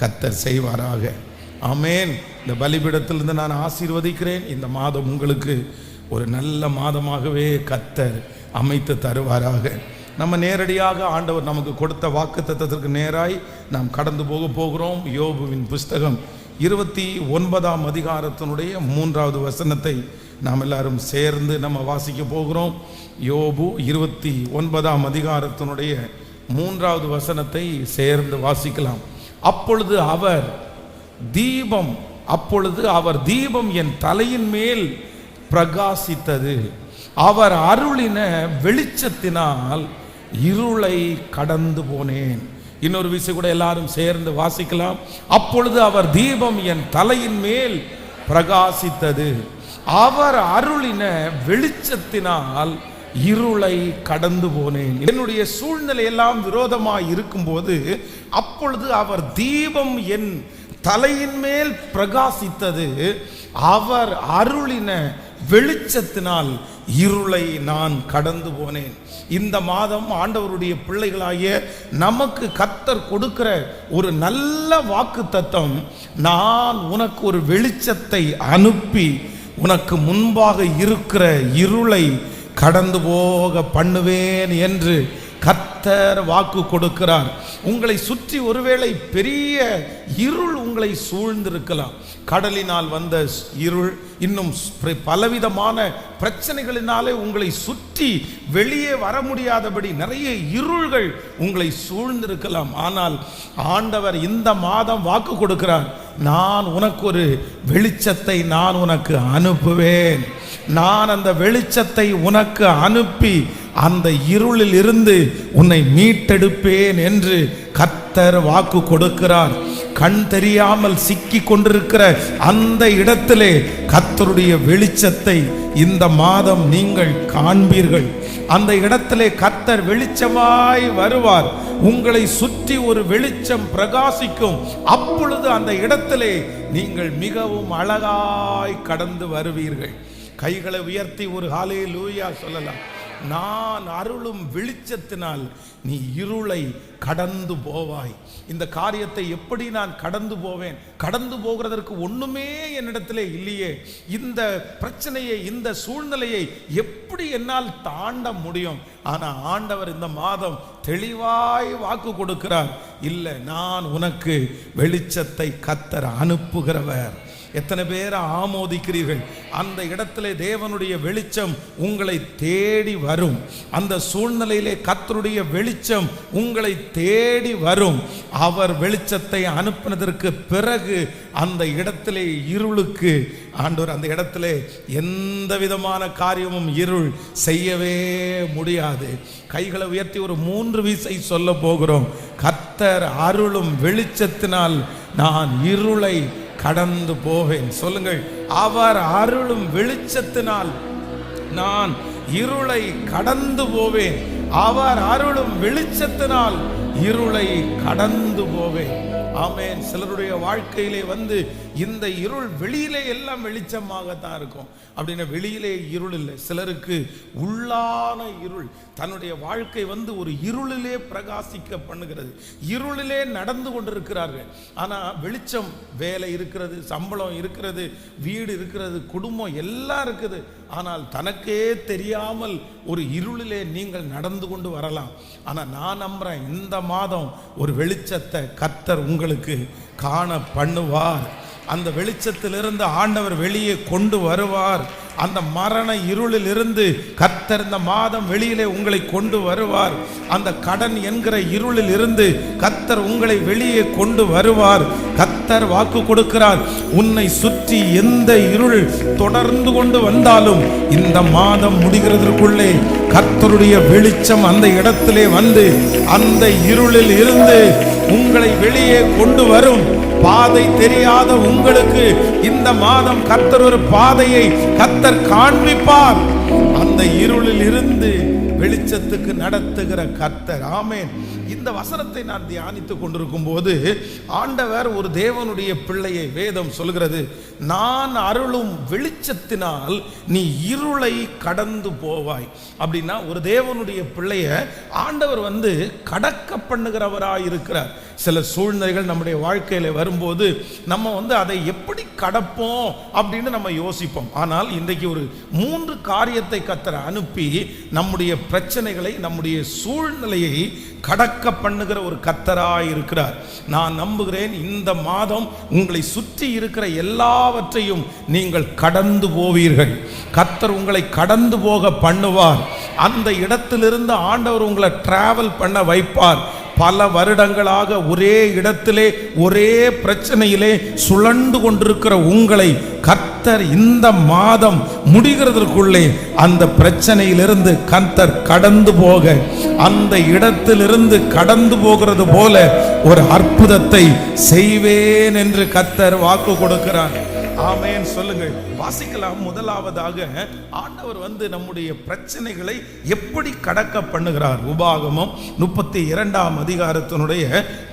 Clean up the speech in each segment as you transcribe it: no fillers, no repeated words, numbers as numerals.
கர்த்தர் செய்வாராக. ஆமேன். இந்த பலிபீடத்திலிருந்து நான் ஆசீர்வதிக்கிறேன். இந்த மாதம் உங்களுக்கு ஒரு நல்ல மாதமாகவே கர்த்தர் அமைத்து தருவாராக. நம்ம நேரடியாக ஆண்டவர் நமக்கு கொடுத்த வாக்குத்தத்தத்திற்கு நேராய் நாம் கடந்து போகிறோம். யோபுவின் புஸ்தகம் 29ஆம் அதிகாரத்தினுடைய 3வது வசனத்தை நாம் எல்லாரும் சேர்ந்து நம்ம வாசிக்க போகிறோம். யோபு 29ஆம் அதிகாரத்தினுடைய 3வது வசனத்தை சேர்ந்து வாசிக்கலாம். அப்பொழுது அவர் தீபம் என் தலையின் மேல் பிரகாசித்தது, அவர் அருளின வெளிச்சத்தினால் இருளை கடந்து போனேன். இன்னொரு விஷயம் கூட எல்லாரும் சேர்ந்து வாசிக்கலாம். அப்பொழுது அவர் தீபம் என் தலையின் மேல் பிரகாசித்தது, அவர் அருளின வெளிச்சத்தினால் இருளை கடந்து போனேன். என்னுடைய சூழ்நிலை எல்லாம் விரோதமாய் இருக்கும்போது அப்பொழுது அவர் தீபம் என் தலையின் மேல் பிரகாசித்தது, அவர் அருளின வெளிச்சத்தினால் இருளை நான் கடந்து போனேன். இந்த மாதம் ஆண்டவருடைய பிள்ளைகளாகிய நமக்கு கர்த்தர் கொடுக்கிற ஒரு நல்ல வாக்குத்தத்தம், நான் உனக்கு ஒரு வெளிச்சத்தை அனுப்பி உனக்கு முன்பாக இருக்கிற இருளை கடந்து போக பண்ணுவேன் என்று கர்த்தர் வாக்கு கொடுக்கிறார். உங்களை சுற்றி ஒருவேளை பெரிய இருள் உங்களை சூழ்ந்திருக்கலாம். கடலினால் வந்த இருள், இன்னும் பலவிதமான பிரச்சனைகளினாலே உங்களை சுற்றி வெளியே வர முடியாதபடி நிறைய இருள்கள் உங்களை சூழ்ந்திருக்கலாம். ஆனால் ஆண்டவர் இந்த மாதம் வாக்கு கொடுக்கிறார், நான் உனக்கு ஒரு வெளிச்சத்தை நான் உனக்கு அனுப்புவேன். நான் அந்த வெளிச்சத்தை உனக்கு அனுப்பி அந்த இருளில் இருந்து உன்னை மீட்டெடுப்பேன் என்று கர்த்தர் வாக்கு கொடுக்கிறார். கண் தெரியாமல் சிக்கி கொண்டிருக்கிற அந்த இடத்திலே கர்த்தருடைய வெளிச்சத்தை இந்த மாதம் நீங்கள் காண்பீர்கள். அந்த இடத்திலே கர்த்தர் வெளிச்சமாய் வருவார். உங்களை சுற்றி ஒரு வெளிச்சம் பிரகாசிக்கும். அப்பொழுது அந்த இடத்திலே நீங்கள் மிகவும் அழகாய் கடந்து வருவீர்கள். கைகளை உயர்த்தி ஒரு ஹல்லேலூயா சொல்லலாம். நான் அருளும் வெளிச்சத்தினால் நீ இருளை கடந்து போவாய். இந்த காரியத்தை எப்படி நான் கடந்து போவேன்? கடந்து போகிறதற்கு ஒண்ணுமே என்னிடத்திலே இல்லையே. இந்த பிரச்சனையை, இந்த சூழ்நிலையை எப்படி என்னால் தாண்ட முடியும்? ஆனா ஆண்டவர் இந்த மாதம் தெளிவாய் வாக்கு கொடுக்கிறார், இல்லை, நான் உனக்கு வெளிச்சத்தை கர்த்தர் அனுப்புகிறவர். எத்தனை பேரை ஆமோதிக்கிறீர்கள்? அந்த இடத்திலே தேவனுடைய வெளிச்சம் உங்களை தேடி வரும். அந்த சூழ்நிலையிலே கர்த்தருடைய வெளிச்சம் உங்களை தேடி வரும். அவர் வெளிச்சத்தை அனுப்பினதற்கு பிறகு அந்த இடத்திலே இருளுக்கு ஆண்டவர் அந்த இடத்திலே எந்த விதமான காரியமும் இருள் செய்யவே முடியாது. கைகளை உயர்த்தி ஒரு 3 விசை சொல்ல போகிறோம். கர்த்தர் அருளும் வெளிச்சத்தினால் நான் இருளை கடந்து போவேன். சொல்லுங்கள், அவர் அருளும் வெளிச்சத்தினால் நான் இருளை கடந்து போவேன். அவர் அருளும் வெளிச்சத்தினால் இருளை கடந்து போவேன். ஆமென். சிலருடைய வாழ்க்கையிலே இந்த இருள் வெளியிலே எல்லாம் வெளிச்சமாகத்தான் இருக்கும். அப்படின்னா வெளியிலே இருள் இல்லை. சிலருக்கு உள்ளான இருள், தன்னுடைய வாழ்க்கை ஒரு இருளிலே பிரகாசிக்க பண்ணுகிறது. இருளிலே நடந்து கொண்டிருக்கிறார்கள். ஆனால் வெளிச்சம், வேலை இருக்கிறது, சம்பளம் இருக்கிறது, வீடு இருக்கிறது, குடும்பம் எல்லாம் இருக்குது. ஆனால் தனக்கே தெரியாமல் ஒரு இருளிலே நீங்கள் நடந்து கொண்டு வரலாம். ஆனால் நான் நம்புறேன், இந்த மாதம் ஒரு வெளிச்சத்தை கர்த்தர் உங்களுக்கு காண பண்ணுவார். அந்த வெளிச்சத்திலிருந்து ஆண்டவர் வெளியே கொண்டு வருவார். அந்த மரண இருளில் இருந்து கர்த்தர் இந்த மாதம் வெளியிலே உங்களை கொண்டு வருவார். அந்த கடன் என்கிற இருளில் இருந்து கர்த்தர் உங்களை வெளியே கொண்டு வருவார். கர்த்தர் வாக்கு கொடுக்கிறார், உன்னை சுற்றி எந்த இருள் தொடர்ந்து கொண்டு வந்தாலும் இந்த மாதம் முடிகிறதற்குள்ளே கர்த்தருடைய வெளிச்சம் அந்த இடத்திலே அந்த இருளில் இருந்து உங்களை வெளியே கொண்டு வரும். பாதை தெரியாத உங்களுக்கு இந்த மாதம் கர்த்தர் ஒரு பாதையை கர்த்தர் காண்பிப்பார். அந்த இருளில் இருந்து வெளிச்சத்துக்கு நடத்துகிற கர்த்தர். ஆமென். இந்த வசனத்தை நான் தியானித்துக் கொண்டிருக்கும் போது ஆண்டவர் ஒரு தேவனுடைய பிள்ளையை, வேதம் சொல்கிறது, நான் அருளும் வெளிச்சத்தினால் நீ இருளை கடந்து போவாய். அப்படின்னா ஒரு தேவனுடைய பிள்ளைய ஆண்டவர் கடக்க பண்ணுகிறவராய் இருக்கிறார். சில சூழ்நிலைகள் நம்முடைய வாழ்க்கையில வரும்போது நம்ம அதை எப்படி கடப்போம் அப்படின்னு நம்ம யோசிப்போம். ஆனால் இன்றைக்கு ஒரு 3 காரியத்தை கர்த்தர் அனுப்பி நம்முடைய பிரச்சனைகளை, நம்முடைய சூழ்நிலையை கடக்க பண்ணுகிற ஒரு கர்த்தராய் இருக்கிறார். நான் நம்புகிறேன் இந்த மாதம் உங்களை சுற்றி இருக்கிற எல்லாவற்றையும் நீங்கள் கடந்து போவீர்கள். கர்த்தர் உங்களை கடந்து போக பண்ணுவார். அந்த இடத்திலிருந்து ஆண்டவர் உங்களை டிராவல் பண்ண வைப்பார். பல வருடங்களாக ஒரே இடத்திலே ஒரே பிரச்சனையிலே சுழண்டு கொண்டிருக்கிற உங்களை கர்த்தர் இந்த மாதம் முடிகிறதற்குள்ளே அந்த பிரச்சனையிலிருந்து கர்த்தர் கடந்து போக, அந்த இடத்திலிருந்து கடந்து போகிறது போல ஒரு அற்புதத்தை செய்வேன் என்று கர்த்தர் வாக்கு கொடுக்கிறார். ஆமென் சொல்லுங்கள். வாசிக்கலாம். முதலாவதாக ஆண்டவர் நம்முடைய பிரச்சனைகளை எப்படி கடக்க பண்ணுகிறார். உபாகமம் 32ஆம் அதிகாரத்தினுடைய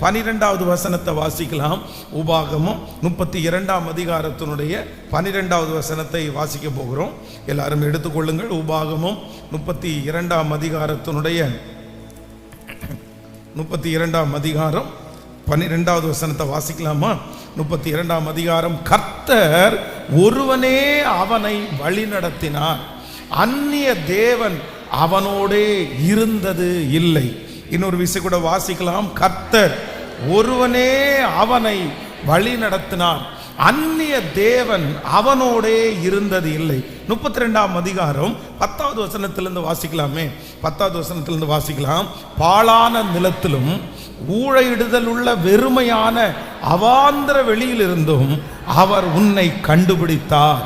12வது வசனத்தை வாசிக்கலாம். உபாகமம் 32ஆம் அதிகாரத்தினுடைய 12வது வசனத்தை வாசிக்க போகிறோம். எல்லாரும் எடுத்துக்கொள்ளுங்கள். உபாகமம் 32ஆம் அதிகாரத்தினுடைய 32ஆம் அதிகாரம் 12வது வசனத்தை வாசிக்கலாமா? 32ஆம் அதிகாரம். கர்த்தர் ஒருவனே அவனை வழி நடத்தினார், அந்நிய தேவன் அவனோடே இருந்தது இல்லை. இன்னொரு விஷயம் கூட வாசிக்கலாம். கர்த்தர் ஒருவனே அவனை வழி நடத்தினார், அந்நிய தேவன் அவனோடே இருந்தது இல்லை. 32ஆம் அதிகாரம் 10வது வசனத்திலிருந்து வாசிக்கலாமே. 10வது வசனத்திலிருந்து வாசிக்கலாம். பாழான நிலத்திலும் ஊழையிடுதல் உள்ள வெறுமையான அவாந்தர வெளியிலிருந்தும் அவர் உன்னை கண்டுபிடித்தார்,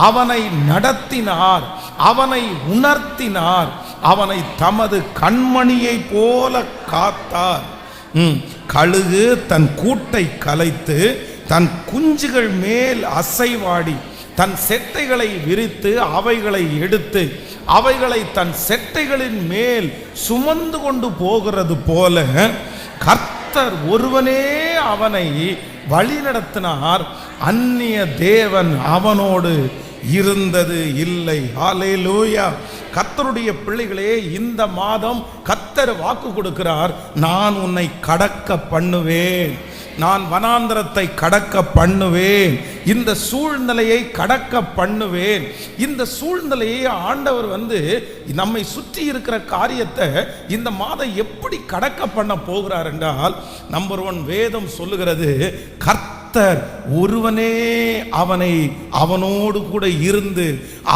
அவனை நடத்தினார், அவனை உணர்த்தினார், அவனை தமது கண்மணியை போல காத்தார். கழுகு தன் கூட்டை கலைத்து தன் குஞ்சுகள் மேல் அசைவாடி தன் செட்டைகளை விரித்து அவைகளை எடுத்து அவைகளை தன் செட்டைகளின் மேல் சுமந்து கொண்டு போகிறது போல கர்த்தர் ஒருவனே அவனை வழி நடத்தினார், அந்நிய தேவன் அவனோடு இருந்தது இல்லை. ஹல்லேலூயா. கர்த்தருடைய பிள்ளைகளே, இந்த மாதம் கர்த்தர் வாக்கு கொடுக்கிறார், நான் உன்னை கடக்க பண்ணுவேன், நான் வனாந்தரத்தை கடக்க பண்ணுவேன், இந்த சூழ்நிலையை கடக்க பண்ணுவேன். இந்த சூழ்நிலையை ஆண்டவர் நம்மை சுற்றி இருக்கிற காரியத்தை இந்த மாதம் எப்படி கடக்க பண்ண போகிறார் என்றால், நம்பர் 1 வேதம் சொல்லுகிறது, கர்த்தர் ஒருவனே அவனோடு கூட இருந்து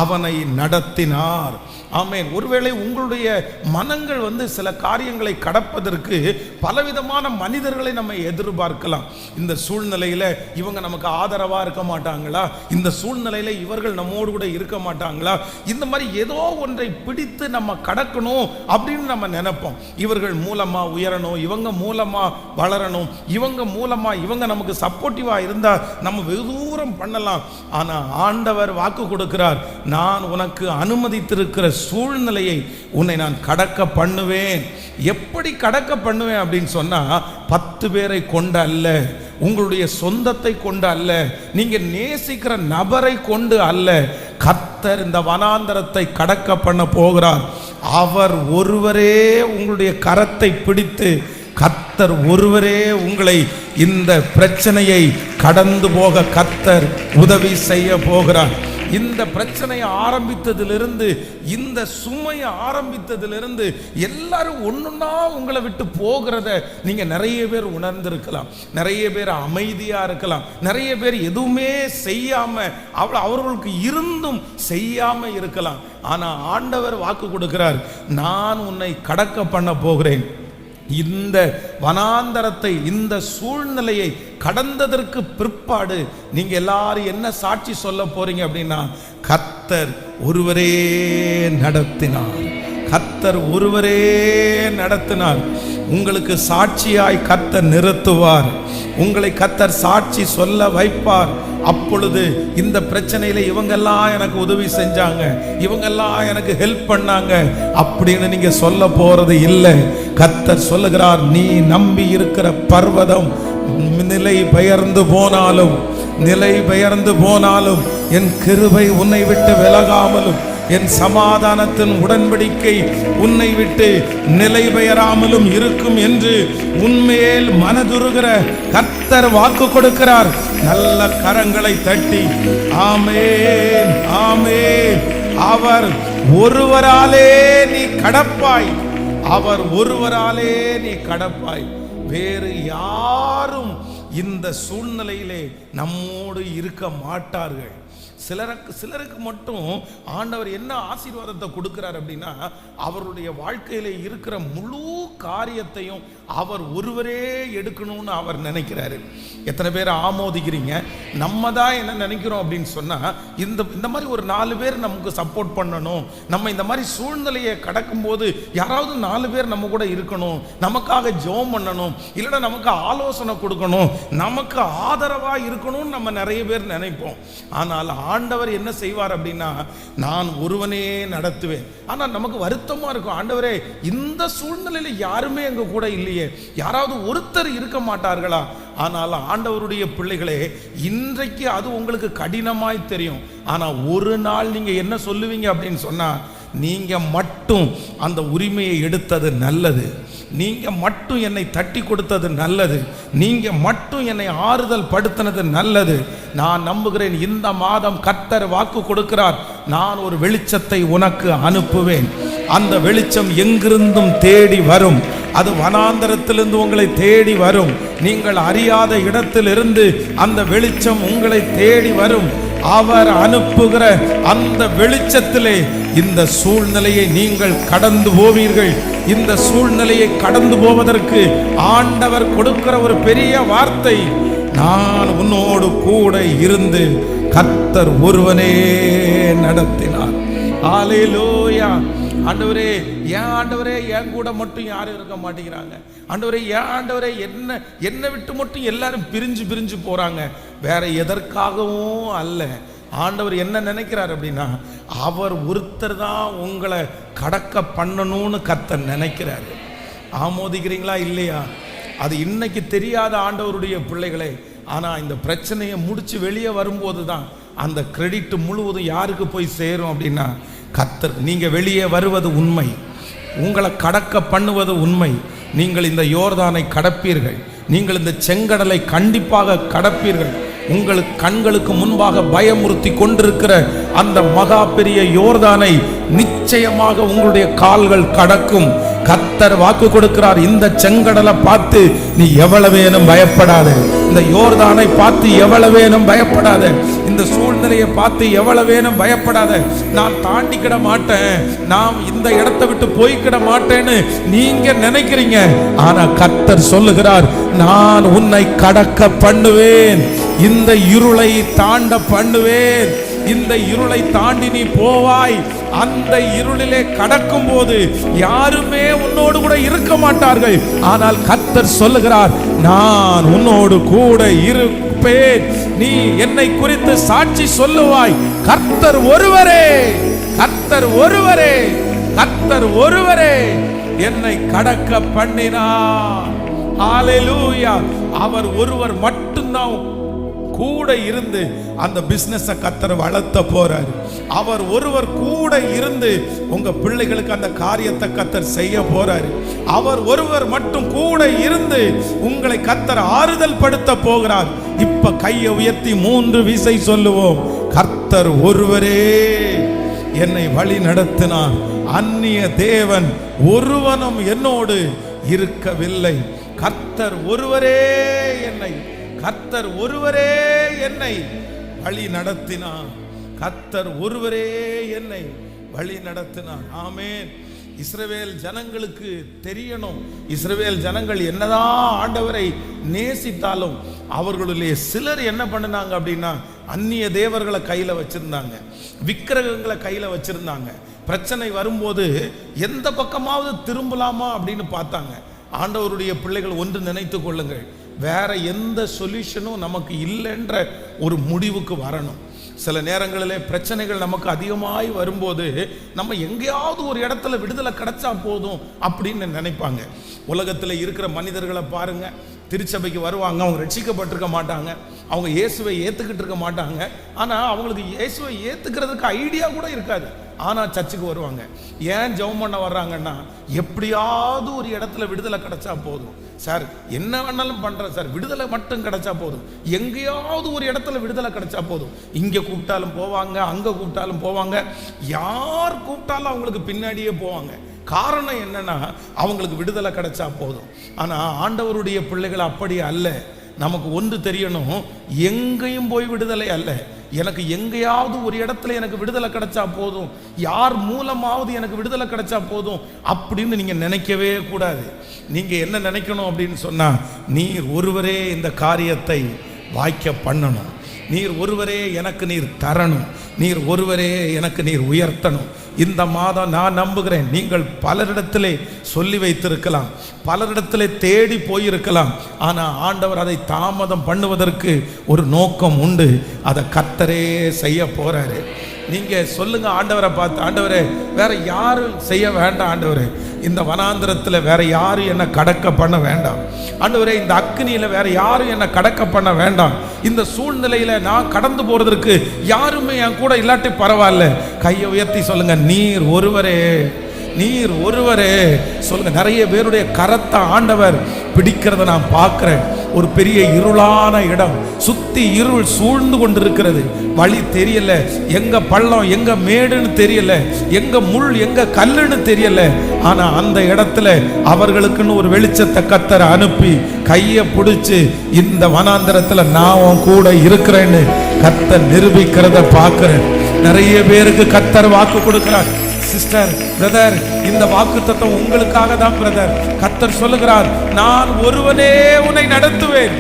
அவனை நடத்தினார். ஆமென். ஒருவேளை உங்களுடைய மனங்கள் சில காரியங்களை கடப்பதற்கு பலவிதமான மனிதர்களை நம்ம எதிர்பார்க்கலாம். இந்த சூழ்நிலையில இவங்க நமக்கு ஆதரவா இருக்க மாட்டாங்களா, இந்த சூழ்நிலையில இவர்கள் நம்மோடு கூட இருக்க மாட்டாங்களா, இந்த மாதிரி ஏதோ ஒன்றை பிடித்து நம்ம கடக்கணும் அப்படின்னு நம்ம நினைப்போம். இவர்கள் மூலமா உயரணும், இவங்க மூலமா வளரணும், இவங்க மூலமா இவங்க நமக்கு சப்போர்ட்டிவா இருந்தா நம்ம வெகு தூரம் பண்ணலாம். ஆனா ஆண்டவர் வாக்கு கொடுக்கிறார், நான் உனக்கு அனுமதித்திருக்கிற சூழ்நிலையை உன்னை நான் கடக்க பண்ணுவேன். எப்படி கடக்க பண்ணுவேன் அப்படின்னு சொன்னா, 10 பேரை கொண்டு அல்ல, உங்களுடைய சொந்தத்தை கொண்டு அல்ல, நீங்க நேசிக்கிற நபரை கொண்டு அல்ல, கர்த்தர் இந்த வனாந்தரத்தை கடக்க பண்ண போகிறார். அவர் ஒருவரே உங்களுடைய கரத்தை பிடித்து, கர்த்தர் ஒருவரே உங்களை இந்த பிரச்சனையை கடந்து போக கர்த்தர் உதவி செய்ய போகிறார். இந்த பிரச்சனை ஆரம்பித்ததிலிருந்து, இந்த சுமை ஆரம்பித்ததிலிருந்து எல்லாரும் ஒண்ணுன்னா உங்களை விட்டு போகிறத நீங்க நிறைய பேர் உணர்ந்திருக்கலாம், நிறைய பேர் அமைதியா இருக்கலாம், நிறைய பேர் எதுவுமே செய்யாம அவர்களுக்கு இருந்தும் செய்யாம இருக்கலாம். ஆனா ஆண்டவர் வாக்கு கொடுக்கிறார், நான் உன்னை கடக்க பண்ண போகிறேன். இந்த வனாந்தரத்தை, இந்த சூழ்நிலையை கடந்ததற்கு பிற்பாடு நீங்க எல்லாரும் என்ன சாட்சி சொல்ல போறீங்க அப்படின்னா, கர்த்தர் ஒருவரே நடத்தினார், கர்த்தர் ஒருவரே நடத்தினார். உங்களுக்கு சாட்சியாய் கர்த்தர் நிறுத்துவார். உங்களை கர்த்தர் சாட்சி சொல்ல வைப்பார். அப்பொழுது இந்த பிரச்சனையில இவங்கெல்லாம் எனக்கு உதவி செஞ்சாங்க, இவங்கெல்லாம் எனக்கு ஹெல்ப் பண்ணாங்க அப்படின்னு நீங்க சொல்ல போறது இல்லை. கர்த்தர் சொல்லுகிறார், நீ நம்பி இருக்கிற பர்வதம் நிலை பெயர்ந்து போனாலும் என் கிருபை உன்னை விட்டு விலகாமலும் என் சமாதானத்தின் உடன்படிக்கை உன்னை விட்டு நிலை பெயராமலும் இருக்கும் என்று உன்மேல் மனதுருகிற கர்த்தர் வாக்கு கொடுக்கிறார். நல்ல கரங்களை தட்டி ஆமென் ஆமென். அவர் ஒருவராலே நீ கடப்பாய், அவர் ஒருவராலே நீ கடப்பாய். வேறு யாரும் இந்த சூழ்நிலையிலே நம்மோடு இருக்க மாட்டார்கள். சிலருக்கு மட்டும் ஆண்டவர் என்ன ஆசீர்வாதத்தை கொடுக்கிறார் அப்படின்னா, அவருடைய வாழ்க்கையில இருக்கிற முழு காரியத்தையும் அவர் ஒருவரே எடுக்கணும்னு அவர் நினைக்கிறாரு. எத்தனை பேர் ஆமோதிக்கிறீங்க? நம்ம தான் என்ன நினைக்கிறோம் அப்படின்னு சொன்னா, இந்த மாதிரி ஒரு 4 பேர் நமக்கு சப்போர்ட் பண்ணணும், நம்ம இந்த மாதிரி சூழ்நிலையை கடக்கும் போது யாராவது 4 பேர் நம்ம கூட இருக்கணும், நமக்காக ஜெபம் பண்ணணும், இல்லைன்னா நமக்கு ஆலோசனை கொடுக்கணும், நமக்கு ஆதரவா இருக்கணும்னு நம்ம நிறைய பேர் நினைப்போம். ஆனால் ஆண்டவர் என்ன செய்வார் அப்படின்னா, நான் ஒருவனே நடத்துவேன். ஆனா நமக்கு வருத்தமா இருக்கும், ஆண்டவரே இந்த சூழ்நிலையில யாருமே எங்க கூட இல்லையே, யாராவது ஒருத்தர் இருக்க மாட்டார்களா? ஆனால் ஆண்டவருடைய பிள்ளைகளே, இன்றைக்கு அது உங்களுக்கு கடினமாய் தெரியும். ஆனா ஒரு நாள் நீங்க என்ன சொல்லுவீங்க அப்படின்னு சொன்னா, நீங்க மட்டும் அந்த உரிமையை எடுத்தது நல்லது, நீங்க மட்டும் என்னை தட்டி கொடுத்தது நல்லது, நீங்க மட்டும் என்னை ஆறுதல் படுத்தினது நல்லது. நான் நம்புகிறேன், இந்த மாதம் கர்த்தர் வாக்கு கொடுக்கிறார், நான் ஒரு வெளிச்சத்தை உனக்கு அனுப்புவேன். அந்த வெளிச்சம் எங்கிருந்தும் தேடி வரும். அது வனாந்தரத்திலிருந்து உங்களை தேடி வரும். நீங்கள் அறியாத இடத்திலிருந்து அந்த வெளிச்சம் உங்களை தேடி வரும். அவர் அனுப்புகிற அந்த வெளிச்சத்திலே இந்த சூழ்நிலையை நீங்கள் கடந்து போவீர்கள். இந்த சூழ்நிலையை கடந்து போவதற்கு ஆண்டவர் கொடுக்கிற ஒரு பெரிய வார்த்தை, நான் உன்னோடு கூட இருந்து கர்த்தர் ஒருவனே நடத்தினார். ஹல்லேலூயா. ஆண்டவரே, ஏன் ஆண்டவரே என் கூட மட்டும் யாரும் இருக்க மாட்டேங்கிறாங்க? ஆண்டவரே, ஏன் ஆண்டவரே என்னை விட்டு மட்டும் எல்லாரும் பிரிஞ்சு போறாங்க? வேற எதற்காகவும் அல்ல. ஆண்டவர் என்ன நினைக்கிறார் அப்படின்னா, அவர் ஒருத்தர் தான் உங்களை கடக்க பண்ணணும்னு கர்த்தர் நினைக்கிறாரு. ஆமோதிக்கிறீங்களா இல்லையா? அது இன்னைக்கு தெரியாத ஆண்டவருடைய பிள்ளைகளே. ஆனா இந்த பிரச்சனையை முடிச்சு வெளியே வரும்போது தான் அந்த கிரெடிட் முழுவதும் யாருக்கு போய் சேரும் அப்படின்னா, கர்த்தர். நீங்க வெளியே வருவது உண்மை, உங்களை கடக்க பண்ணுவது உண்மை. நீங்கள் இந்த யோர்தானை கடப்பீர்கள், நீங்கள் இந்த செங்கடலை கண்டிப்பாக கடப்பீர்கள். உங்களுக்கு கண்களுக்கு முன்பாக பயமுறுத்தி கொண்டிருக்கிற அந்த மகா பெரிய யோர்தானை நிச்சயமாக உங்களுடைய கால்கள் கடக்கும். கர்த்தர் வாக்கு கொடுக்கிறார், இந்த செங்கடலை பார்த்து நீ எவ்வளவேனும் பயப்படாத, இந்த யோர்தானை பார்த்து எவ்வளவேனும் பயப்படாத, இந்த சூழ்நிலையை பார்த்து எவ்வளவேனும் பயப்படாத. நான் தாண்டிக்கிட மாட்டேன், நான் இந்த இடத்தை விட்டு போய்க்கிட மாட்டேன்னு நீங்க நினைக்கிறீங்க. ஆனா கர்த்தர் சொல்லுகிறார், நான் உன்னை கடக்க பண்ணுவேன், இந்த இருளை தாண்ட பண்ணுவேன். இந்த இருளை தாண்டி நீ போவாய். அந்த இருளிலே கடக்கும் போது யாருமே உன்னோடு கூட இருக்க மாட்டார்கள். ஆனால் கர்த்தர் சொல்லுகிறார், நான் உன்னோடு கூட இருப்பேன், நீ என்னை குறித்து சாட்சி சொல்லுவாய். கர்த்தர் ஒருவரே, கர்த்தர் ஒருவரே, கர்த்தர் ஒருவரே என்னை கடக்க பண்ணினார். ஹல்லேலூயா. அவர் ஒருவர் மட்டும்தான் கூட இருந்து அந்த பிசினஸை கர்த்தர் வளர்த்த போறாரு. அவர் ஒருவர் கூட இருந்து உங்க பிள்ளைகளுக்கு அந்த காரியத்தை கர்த்தர் செய்ய போறாரு. அவர் ஒருவர் மட்டும் கூட இருந்து உங்களை கர்த்தர் ஆறுதல் படுத்த போகிறார். இப்ப கையை உயர்த்தி 3 விசை சொல்லுவோம், கர்த்தர் ஒருவரே என்னை வழி நடத்தினார், அந்நிய தேவன் ஒருவனும் என்னோடு இருக்கவில்லை. கர்த்தர் ஒருவரே என்னை, கர்த்தர் ஒருவரே என்னை வழி நடத்தினார். கர்த்தர் ஒருவரே என்னை வழி நடத்தினார். ஆமென். இஸ்ரவேல் ஜனங்களுக்கு தெரியணும், இஸ்ரவேல் ஜனங்கள் என்னதான் ஆண்டவரை நேசித்தாலும் அவர்களுடைய சிலர் என்ன பண்ணினாங்க அப்படின்னா, அந்நிய தேவர்களை கையில வச்சிருந்தாங்க, விக்கிரகங்களை கையில வச்சிருந்தாங்க. பிரச்சனை வரும்போது எந்த பக்கமாவது திரும்பலாமா அப்படின்னு பார்த்தாங்க. ஆண்டவருடைய பிள்ளைகள் ஒன்று நினைத்து கொள்ளுங்கள், வேற எந்த சொல்யூஷனும் நமக்கு இல்லைன்ற ஒரு முடிவுக்கு வரணும். சில நேரங்களில் பிரச்சனைகள் நமக்கு அதிகமாய் வரும்போது நம்ம எங்கேயாவது ஒரு இடத்துல விடுதலை கிடைச்சா போதும் அப்படின்னு நினைப்பாங்க. உலகத்தில் இருக்கிற மனிதர்களை பாருங்க, திருச்சபைக்கு வருவாங்க, அவங்க ரட்சிக்கப்பட்டிருக்க மாட்டாங்க, அவங்க இயேசுவை ஏற்றுக்கிட்டு இருக்க மாட்டாங்க. ஆனால் அவங்களுக்கு இயேசுவை ஏற்றுக்கிறதுக்கு ஐடியா கூட இருக்காது. ஆனால் சர்ச்சுக்கு வருவாங்க. ஏன் ஜெபம் பண்ண வர்றாங்கன்னா, எப்படியாவது ஒரு இடத்துல விடுதலை கிடைச்சா போதும் சார், என்ன வேணாலும் பண்ணுறேன் சார், விடுதலை மட்டும் கிடைச்சா போதும், எங்கேயாவது ஒரு இடத்துல விடுதலை கிடைச்சா போதும். இங்கே கூப்பிட்டாலும் போவாங்க, அங்கே கூப்பிட்டாலும் போவாங்க, யார் கூப்பிட்டாலும் அவங்களுக்கு பின்னாடியே போவாங்க. காரணம் என்னன்னா, அவங்களுக்கு விடுதலை கிடைச்சா போதும். ஆனால் ஆண்டவருடைய பிள்ளைகள் அப்படி அல்ல. நமக்கு ஒன்று தெரியணும், எங்கேயும் போய் விடுதலை அல்ல, எனக்கு எங்கேயாவது ஒரு இடத்துல எனக்கு விடுதலை கிடைச்சா போதும், யார் மூலமாவது எனக்கு விடுதலை கிடைச்சா போதும் அப்படின்னு நீங்க நினைக்கவே கூடாது. நீங்க என்ன நினைக்கணும் அப்படின்னு சொன்னா, நீர் ஒருவரே இந்த காரியத்தை வாய்க்க பண்ணணும், நீர் ஒருவரே எனக்கு நீர் தரணும், நீர் ஒருவரே எனக்கு நீர் உயர்த்தணும். இந்த மாதம் நான் நம்புகிறேன், நீங்கள் பலரிடத்திலே சொல்லி வைத்திருக்கலாம், பலரிடத்திலே தேடி போயிருக்கலாம். ஆனால் ஆண்டவர் அதை தாமதம் பண்ணுவதற்கு ஒரு நோக்கம் உண்டு. அதை கர்த்தரே செய்ய போறாரு. நீங்க சொல்லுங்க ஆண்டவரை பார்த்து, ஆண்டவரே வேற யாரும் செய்ய வேண்டாம், ஆண்டவரே இந்த வனாந்திரத்தில் வேற யாரும் என்னை கடக்க பண்ண வேண்டாம், ஆண்டவரே இந்த அக்னியில வேற யாரும் என்னை கடக்க பண்ண வேண்டாம், இந்த சூழ்நிலையில நான் கடந்து போறதற்கு யாருமே என் கூட இல்லாட்டி பரவாயில்ல. கையை உயர்த்தி சொல்லுங்க, நீர் ஒருவரே, நீர் ஒருவரே சொல்லுங்க. நிறைய பேருடைய கரத்தை ஆண்டவர் பிடிக்கிறத நான் பார்க்கிறேன். ஒரு பெரிய இருளான இடம், சுத்தி இருள் சூழ்ந்து கொண்டிருக்கிறது, வழி தெரியல, எங்க பள்ளம் எங்க மேடுன்னு தெரியல, எங்க முள் எங்க கல்லுன்னு தெரியல. ஆனா அந்த இடத்துல அவர்களுக்குன்னு ஒரு வெளிச்சத்தை கர்த்தர் அனுப்பி கையை பிடிச்சு, இந்த வனாந்தரத்துல நான் உன் கூட இருக்கிறேன்னு கர்த்தர் நிரூபிக்கிறத பார்க்கிறேன். நிறைய பேருக்கு கர்த்தர் வாக்கு கொடுக்கிறார். சிஸ்டர், பிரதர், இந்த வாக்குத்தத்தம் உங்களுக்காக தான் பிரதர். கர்த்தர் சொல்லுகிறார், நான் ஒருவனே உன்னை நடத்துவேன்,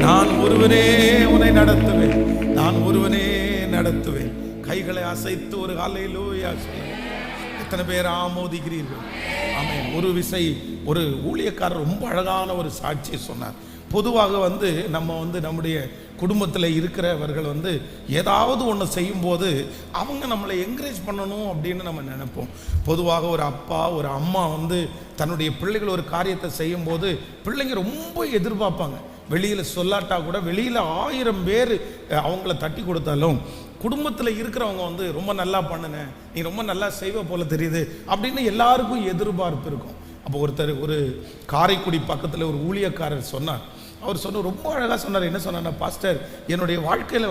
நான் ஒருவனே உன்னை நடத்துவேன், நான் ஒருவனே நடத்துவேன். கைகளை அசைத்து ஒரு ஹல்லேலூயா சொல்லுங்க. எத்தனை பேர் ஆமோதிக்கிறீர்கள்? ஆமென். ஒரு விசை ஒரு ஊழியக்காரர் ரொம்ப அழகான ஒரு சாட்சியை சொன்னார். பொதுவாக நம்ம நம்முடைய குடும்பத்தில் இருக்கிறவர்கள் ஏதாவது ஒன்று செய்யும்போது அவங்க நம்மளை என்கரேஜ் பண்ணணும் அப்படின்னு நம்ம நினைப்போம். பொதுவாக ஒரு அப்பா ஒரு அம்மா தன்னுடைய பிள்ளைகள் ஒரு காரியத்தை செய்யும்போது பிள்ளைங்க ரொம்ப எதிர்பார்ப்பாங்க. வெளியில் சொல்லாட்டா கூட, வெளியில் 1000 பேர் அவங்கள தட்டி கொடுத்தாலும் குடும்பத்தில் இருக்கிறவங்க ரொம்ப நல்லா பண்ணுன, நீ ரொம்ப நல்லா செய்வ போல தெரியுது அப்படின்னு எல்லாருக்கும் எதிர்பார்ப்பு இருக்கும். அப்போ ஒருத்தர் ஒரு காரைக்குடி பக்கத்தில் ஒரு ஊழியக்காரர் சொன்னார். அவர் ரொம்ப அழகாக சொன்னார். என்ன சொன்னார்னா, பாஸ்டர், என்னுடைய வாழ்க்கையில்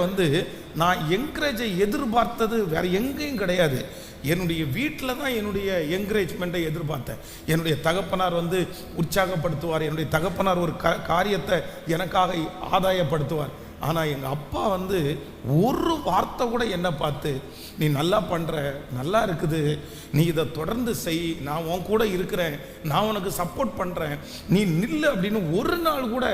நான் என்கரேஜை எதிர்பார்த்தது வேற எங்கேயும் கிடையாது, என்னுடைய வீட்டில் தான் என்னுடைய என்கரேஜ்மெண்ட்டை எதிர்பார்த்தேன். என்னுடைய தகப்பனார் உற்சாகப்படுத்துவார், என்னுடைய தகப்பனார் ஒரு காரியத்தை எனக்காக ஆதாயப்படுத்துவார். ஆனால் எங்கள் அப்பா ஒரு வார்த்தை கூட என்னை பார்த்து, நீ நல்லா பண்ணுற, நல்லா இருக்குது, நீ இதை தொடர்ந்து செய், நான் உன் கூட இருக்கிறேன், நான் உனக்கு சப்போர்ட் பண்ணுறேன், நீ நில்லு அப்படின்னு ஒரு நாள் கூட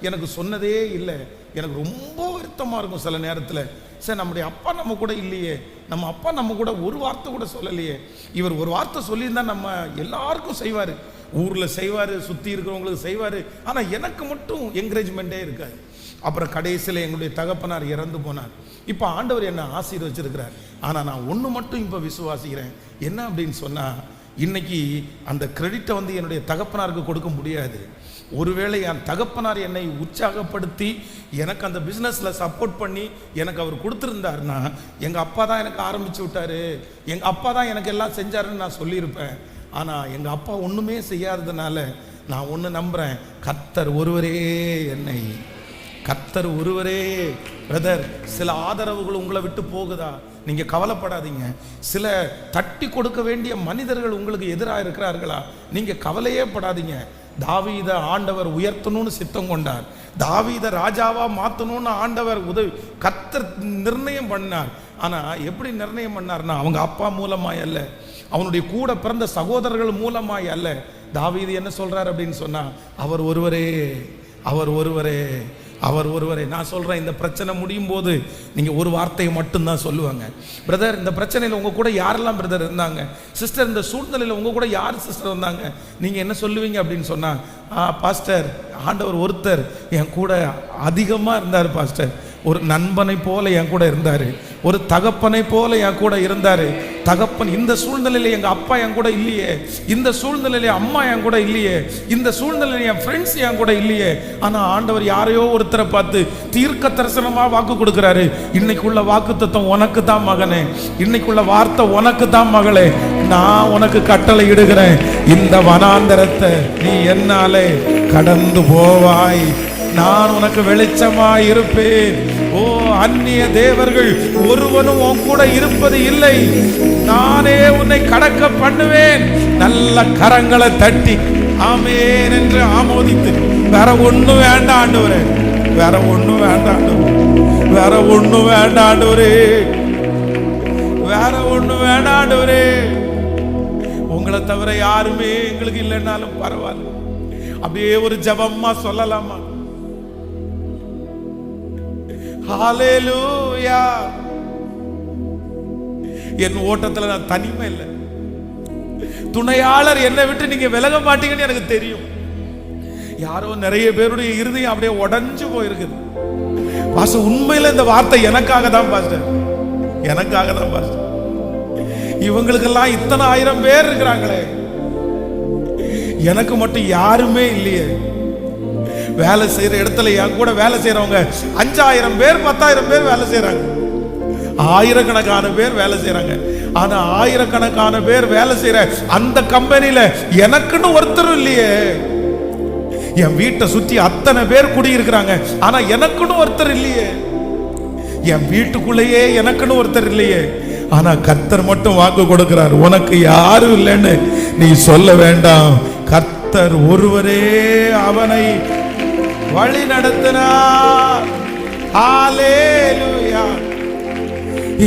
எனக்கு சொன்னதே இல்லை. எனக்கு ரொம்ப வருத்தமாக இருக்கும் சில நேரத்தில். சார், நம்முடைய அப்பா நம்ம கூட இல்லையே, நம்ம அப்பா நம்ம கூட ஒரு வார்த்தை கூட சொல்லலையே. இவர் ஒரு வார்த்தை சொல்லியிருந்தா நம்ம எல்லாருக்கும் செய்வார், ஊரில் செய்வார், சுற்றி இருக்கிறவங்களுக்கு செய்வார். ஆனால் எனக்கு மட்டும் என்கரேஜ்மெண்ட்டே இருக்காது. அப்புறம் கடைசியில் எங்களுடைய தகப்பனார் இறந்து போனார். இப்போ ஆண்டவர் என்னை ஆசீர்வச்சிருக்கிறார். ஆனால் நான் ஒன்று மட்டும் இப்போ விசுவாசிக்கிறேன். என்ன அப்படின்னு சொன்னால், இன்னைக்கு அந்த கிரெடிட்டை என்னுடைய தகப்பனாருக்கு கொடுக்க முடியாது. ஒருவேளை என் தகப்பனார் என்னை உற்சாகப்படுத்தி எனக்கு அந்த பிஸ்னஸில் சப்போர்ட் பண்ணி எனக்கு அவர் கொடுத்துருந்தாருன்னா, எங்கள் அப்பா தான் எனக்கு ஆரம்பித்து விட்டார், எங்கள் அப்பா தான் எனக்கு எல்லாம் செஞ்சாருன்னு நான் சொல்லியிருப்பேன். ஆனால் எங்கள் அப்பா ஒன்றுமே செய்யாததுனால நான் ஒன்று நம்புகிறேன், கர்த்தர் ஒருவரே என்னை, கர்த்தர் ஒருவரே. பிரதர், சில ஆதரவுகள் உங்களை விட்டு போகுதா, நீங்கள் கவலைப்படாதீங்க. சில தட்டி கொடுக்க வேண்டிய மனிதர்கள் உங்களுக்கு எதிராக இருக்கிறார்களா, நீங்கள் கவலையே படாதீங்க. தாவீத ஆண்டவர் உயர்த்தணும்னு சித்தம் கொண்டார், தாவீத ராஜாவா மாற்றணும்னு ஆண்டவர் கர்த்தர் நிர்ணயம் பண்ணார். ஆனால் எப்படி நிர்ணயம் பண்ணார்னா, அவங்க அப்பா மூலமாய் அல்ல, அவனுடைய கூட பிறந்த சகோதரர்கள் மூலமாய் அல்ல. தாவீது என்ன சொல்றார் அப்படின்னு சொன்னா, அவர் ஒருவரே, அவர் ஒருவரே. அவர் ஒருவரை. நான் சொல்கிறேன், இந்த பிரச்சனை முடியும் போது நீங்கள் ஒரு வார்த்தையை மட்டும்தான் சொல்லுவாங்க. பிரதர், இந்த பிரச்சனையில் உங்கள் கூட யாரெல்லாம் பிரதர் இருந்தாங்க? சிஸ்டர், இந்த சூழ்நிலையில் உங்கள் கூட யார் சிஸ்டர் வந்தாங்க? நீங்கள் என்ன சொல்லுவீங்க அப்படின்னு சொன்னாங்க. பாஸ்டர், ஆண்டவர் ஒருத்தர் என் கூட அதிகமாக இருந்தார் பாஸ்டர். ஒரு நண்பனை போல என் கூட இருந்தார், ஒரு தகப்பனை போல என் கூட இருந்தார். தகப்பன், இந்த சூழ்நிலையில் எங்கள் அப்பா என் கூட இல்லையே, இந்த சூழ்நிலையில அம்மா என் கூட இல்லையே, இந்த சூழ்நிலையில் என் ஃப்ரெண்ட்ஸ் என் கூட இல்லையே. ஆனால் ஆண்டவர் யாரையோ ஒருத்தரை பார்த்து தீர்க்க தரிசனமாக வாக்கு கொடுக்குறாரு. இன்னைக்குள்ள வாக்கு தத்துவம் உனக்கு தான் மகனே, இன்னைக்குள்ள வார்த்தை உனக்கு தான் மகளே. நான் உனக்கு கட்டளை இடுகிறேன், இந்த வனாந்தரத்தை நீ என்னாலே கடந்து போவாய், நான் உனக்கு வெளிச்சமாய் இருப்பேன். ஓ, அந்நிய தேவர்கள் ஒருவனும் உன் கூட இருப்பது இல்லை, நானே உன்னை கடக்க பண்ணுவேன். நல்ல கரங்களை தட்டி ஆமென் என்று ஆமோதித்து, வேற ஒண்ணும் வேண்டாம் ஆண்டவரே, வேற ஒண்ணும் வேண்டாம், வேற ஒண்ணும் வேண்டாம் ஆண்டவரே, வேற ஒண்ணும் வேண்டாம் ஆண்டவரே. உங்களை தவிர யாருமே எங்களுக்கு இல்லைன்னாலும் பரவாயில்ல. அப்படியே ஒரு ஜபமா சொல்லலாமா? ஹல்லேலூயா. என் ஓட்டத்துல நான் தனிமை இல்லை, துணையாளர் என்னை விட்டு நீங்க விலக மாட்டீங்கன்னு எனக்கு தெரியும். யாரோ நிறைய பேருடைய இருதயம் அப்படியே உடைஞ்சு போயிருக்குது. பாஸ்டர், உண்மையில இந்த வார்த்தை எனக்காக தான் பாஸ்டர், எனக்காக தான் பாஸ்டர். இவங்களுக்கெல்லாம் இத்தனை ஆயிரம் பேர் இருக்கிறாங்களே, எனக்கு மட்டும் யாருமே இல்லையே. வேலை செய்யற இடத்துல என் கூட வேலை செய்யறவங்க 5000 பேர் 10,000 பேர் வேலை செய்யறாங்க, ஆயிரக்கணக்கான பேர் வேலை செய்யறாங்க. ஆனா ஆயிரக்கணக்கான பேர் வேலை செய்யற அந்த கம்பெனியில எனக்குன்னு ஒருத்தரும் இல்லையே. என் வீட்டை சுற்றி அத்தனை பேர் குடியிருக்கிறாங்க, ஆனா எனக்குன்னு ஒருத்தர் இல்லையே. என் வீட்டுக்குள்ளேயே எனக்குன்னு ஒருத்தர் இல்லையே. ஆனா கர்த்தர் மட்டும் வாக்கு கொடுக்கிறார், உனக்கு யாரும் இல்லைன்னு நீ சொல்ல வேண்டாம். கர்த்தர் ஒருவரே அவனை வழி நடத்தினார். ஹல்லேலூயா.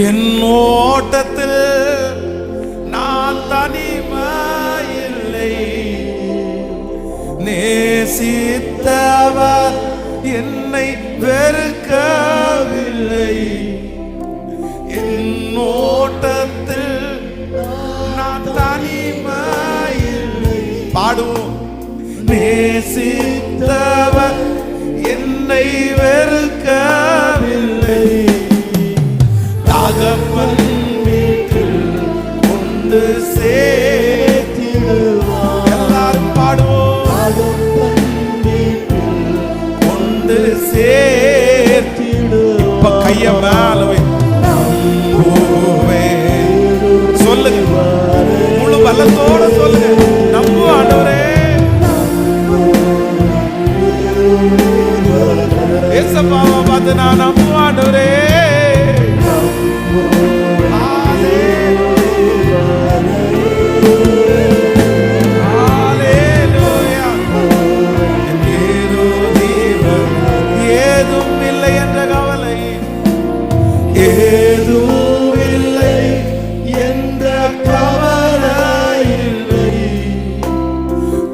என் ஓட்டத்தில் நான் தனிமையில்லை, நேசித்தவர் என்னை வெறுக்கவில்லை. என் ஓட்டத்தில் நான் தனிமையில்லை. பாடுவோம். நேசித்தவர் என்னை வெறுக்கவில்லை, தகப்பன் வீட்டில் கொண்டு சேர்த்திடுவார். எல்லாரும் பாடுவோம். தகப்பன் வீட்டில் கொண்டு சேர்த்திடுவார். கைய மேல சொல்லுங்க, முழு பலத்தோட சொல்லுங்க, நம்பு ஆண்டவரே. ஏசப்பாவை பார்த்து நான் நம்புவேன் ஆண்டவரே. ஏதும் இல்லை என்ற கவலை, ஏதும் இல்லை என்ற கவலை இல்லை.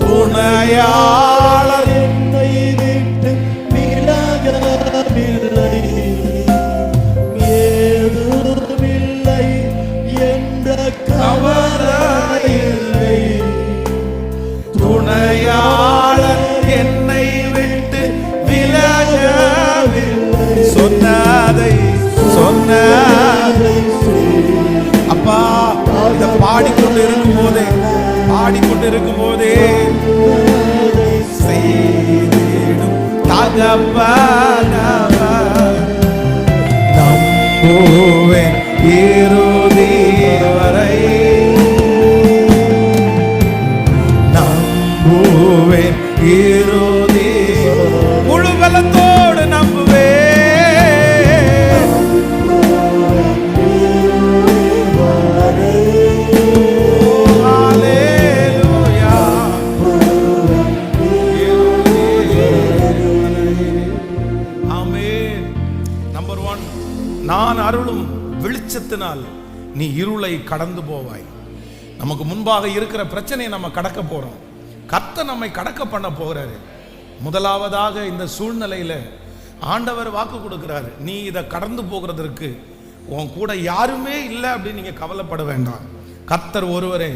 துணையாளர் என்னை விட்டு விலகவில்லை, ஏதும் இல்லை என்ற கவலை இல்லை. துணையாளர் என்னை விட்டு விலகவில்லை. சொன்னதை அப்பா, இதை பாடிக்கொண்டு இருக்கும் போதே செய்திடும் தகப்பனவர் நம்புவேன் இறுதி வரை, நம்புவேன் இறுதி, முழு பலத்தோடு நம்புவேன். நான் அருளும் வெளிச்சத்தினால் நீ இருளை கடந்து போவாய். நமக்கு முன்பாக இருக்கிற பிரச்சனையை நம்ம கடக்க போறோம். கர்த்தர் நம்மை கடக்க பண்ண போறாரு. முதலாவதாக இந்த சூழ்நிலையில ஆண்டவர் வாக்கு கொடுக்கிறாரு, நீ இதை கடந்து போகிறதற்கு உன் கூட யாருமே இல்லை அப்படின்னு நீங்க கவலைப்பட வேண்டாம். கர்த்தர் ஒருவரே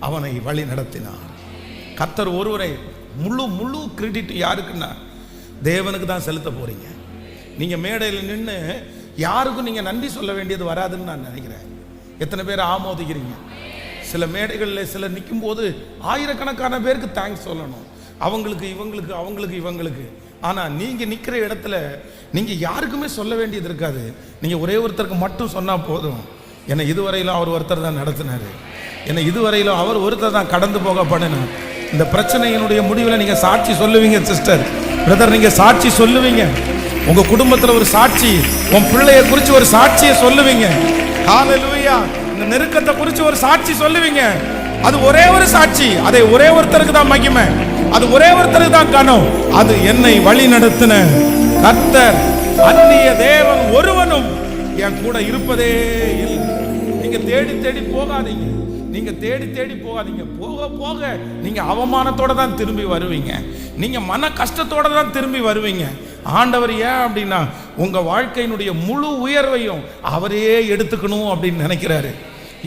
அவனை வழி நடத்தினார். கர்த்தர் ஒருவரை. முழு முழு கிரெடிட் யாருக்குன்னா தேவனுக்கு தான் செலுத்த போறீங்க. நீங்க மேடையில் நின்று யாருக்கும் நீங்க நன்றி சொல்ல வேண்டியது வராதுன்னு நான் நினைக்கிறேன். எத்தனை பேர் ஆமோதிக்கிறீங்க? சில மேடைகளில் சிலர் நிற்கும் போது ஆயிரக்கணக்கான பேருக்கு தேங்க்ஸ் சொல்லணும், அவங்களுக்கு இவங்களுக்கு அவங்களுக்கு இவங்களுக்கு. ஆனால் நீங்கள் நிற்கிற இடத்துல நீங்கள் யாருக்குமே சொல்ல வேண்டியது இருக்காது. நீங்கள் ஒரே ஒருத்தருக்கு மட்டும் சொன்னால் போதும், என்னை இதுவரையிலும் அவர் ஒருத்தர் தான் நடத்தினார், என்னை இதுவரையிலும் அவர் ஒருத்தர் தான் கடந்து போக பண்ணினார். இந்த பிரச்சனையினுடைய முடிவில் நீங்கள் சாட்சி சொல்லுவீங்க சிஸ்டர், பிரதர், நீங்கள் சாட்சி சொல்லுவீங்க. உங்கள் குடும்பத்தில் ஒரு சாட்சி, உன் பிள்ளைய குறித்து ஒரு சாட்சியை சொல்லுவீங்க. ஹல்லேலூயா. இந்த நெருக்கத்தை குறித்து ஒரு சாட்சி சொல்லுவீங்க. அது ஒரே ஒரு சாட்சி, அதை ஒரே ஒருத்தருக்கு தான் மகிமை, அது ஒரே ஒருத்தருக்கு தான் கனம். அது என்னை வழி நடத்தின கர்த்தர், அந்நிய தேவன் ஒருவனும் என் கூட இருப்பதே இல்லை. நீங்க தேடி தேடி போகாதீங்க, நீங்க தேடி தேடி போகாதீங்க. போக போக நீங்க அவமானத்தோட தான் திரும்பி வருவீங்க, நீங்க மன கஷ்டத்தோட தான் திரும்பி வருவீங்க. ஆண்டவர் ஏன் அப்படின்னா உங்க வாழ்க்கையினுடைய முழு உயர்வையும் அவரே எடுத்துக்கணும் அப்படின்னு நினைக்கிறாரு.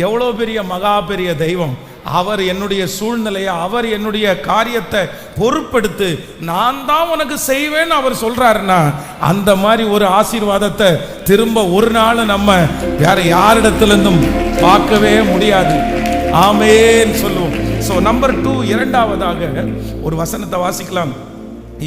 எவ்வளோ பெரிய மகா பெரிய தெய்வம் அவர்! என்னுடைய சூழ்நிலையை, அவர் என்னுடைய காரியத்தை பொறுப்பெடுத்து நான் தான் உனக்கு செய்வேன்னு அவர் சொல்றாருன்னா, அந்த மாதிரி ஒரு ஆசீர்வாதத்தை திரும்ப ஒரு நாள் நம்ம வேற யாரிடத்திலிருந்தும் பார்க்கவே முடியாது. ஆமென் சொல்லுவோம். ஸோ நம்பர் 2, இரண்டாவதாக ஒரு வசனத்தை வாசிக்கலாம்.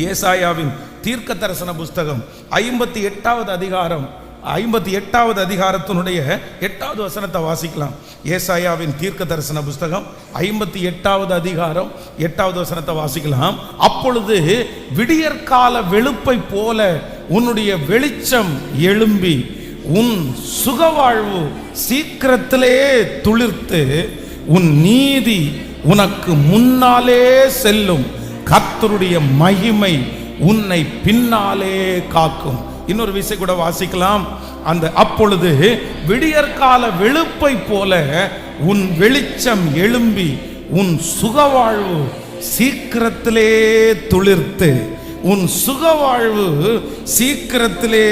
ஏசாயாவின் தீர்க்க தரிசன புஸ்தகம் 58வது அதிகாரம், 58வது அதிகாரத்தினுடைய 8வது வசனத்தை வாசிக்கலாம். ஏசாயாவின் தீர்க்க தரிசன புஸ்தகம் 58வது அதிகாரம் 8வது வசனத்தை வாசிக்கலாம். அப்பொழுது விடியற்கால வெளுப்பை போல உன்னுடைய வெளிச்சம் எழும்பி உன் சுகவாழ்வு சீக்கிரத்திலே துளிர்த்து உன் நீதி உனக்கு முன்னாலே செல்லும், கர்த்தருடைய மகிமை உன்னை பின்னாலே காக்கும். இன்னொரு விஷயம் கூட வாசிக்கலாம். அந்த அப்பொழுது விடியற்கால வெளுப்பை போல உன் வெளிச்சம் எழும்பி உன் சுகவாழ்வு சீக்கிரத்திலே துளிர்த்து, உன் சுகவாழ்வு சீக்கிரத்திலே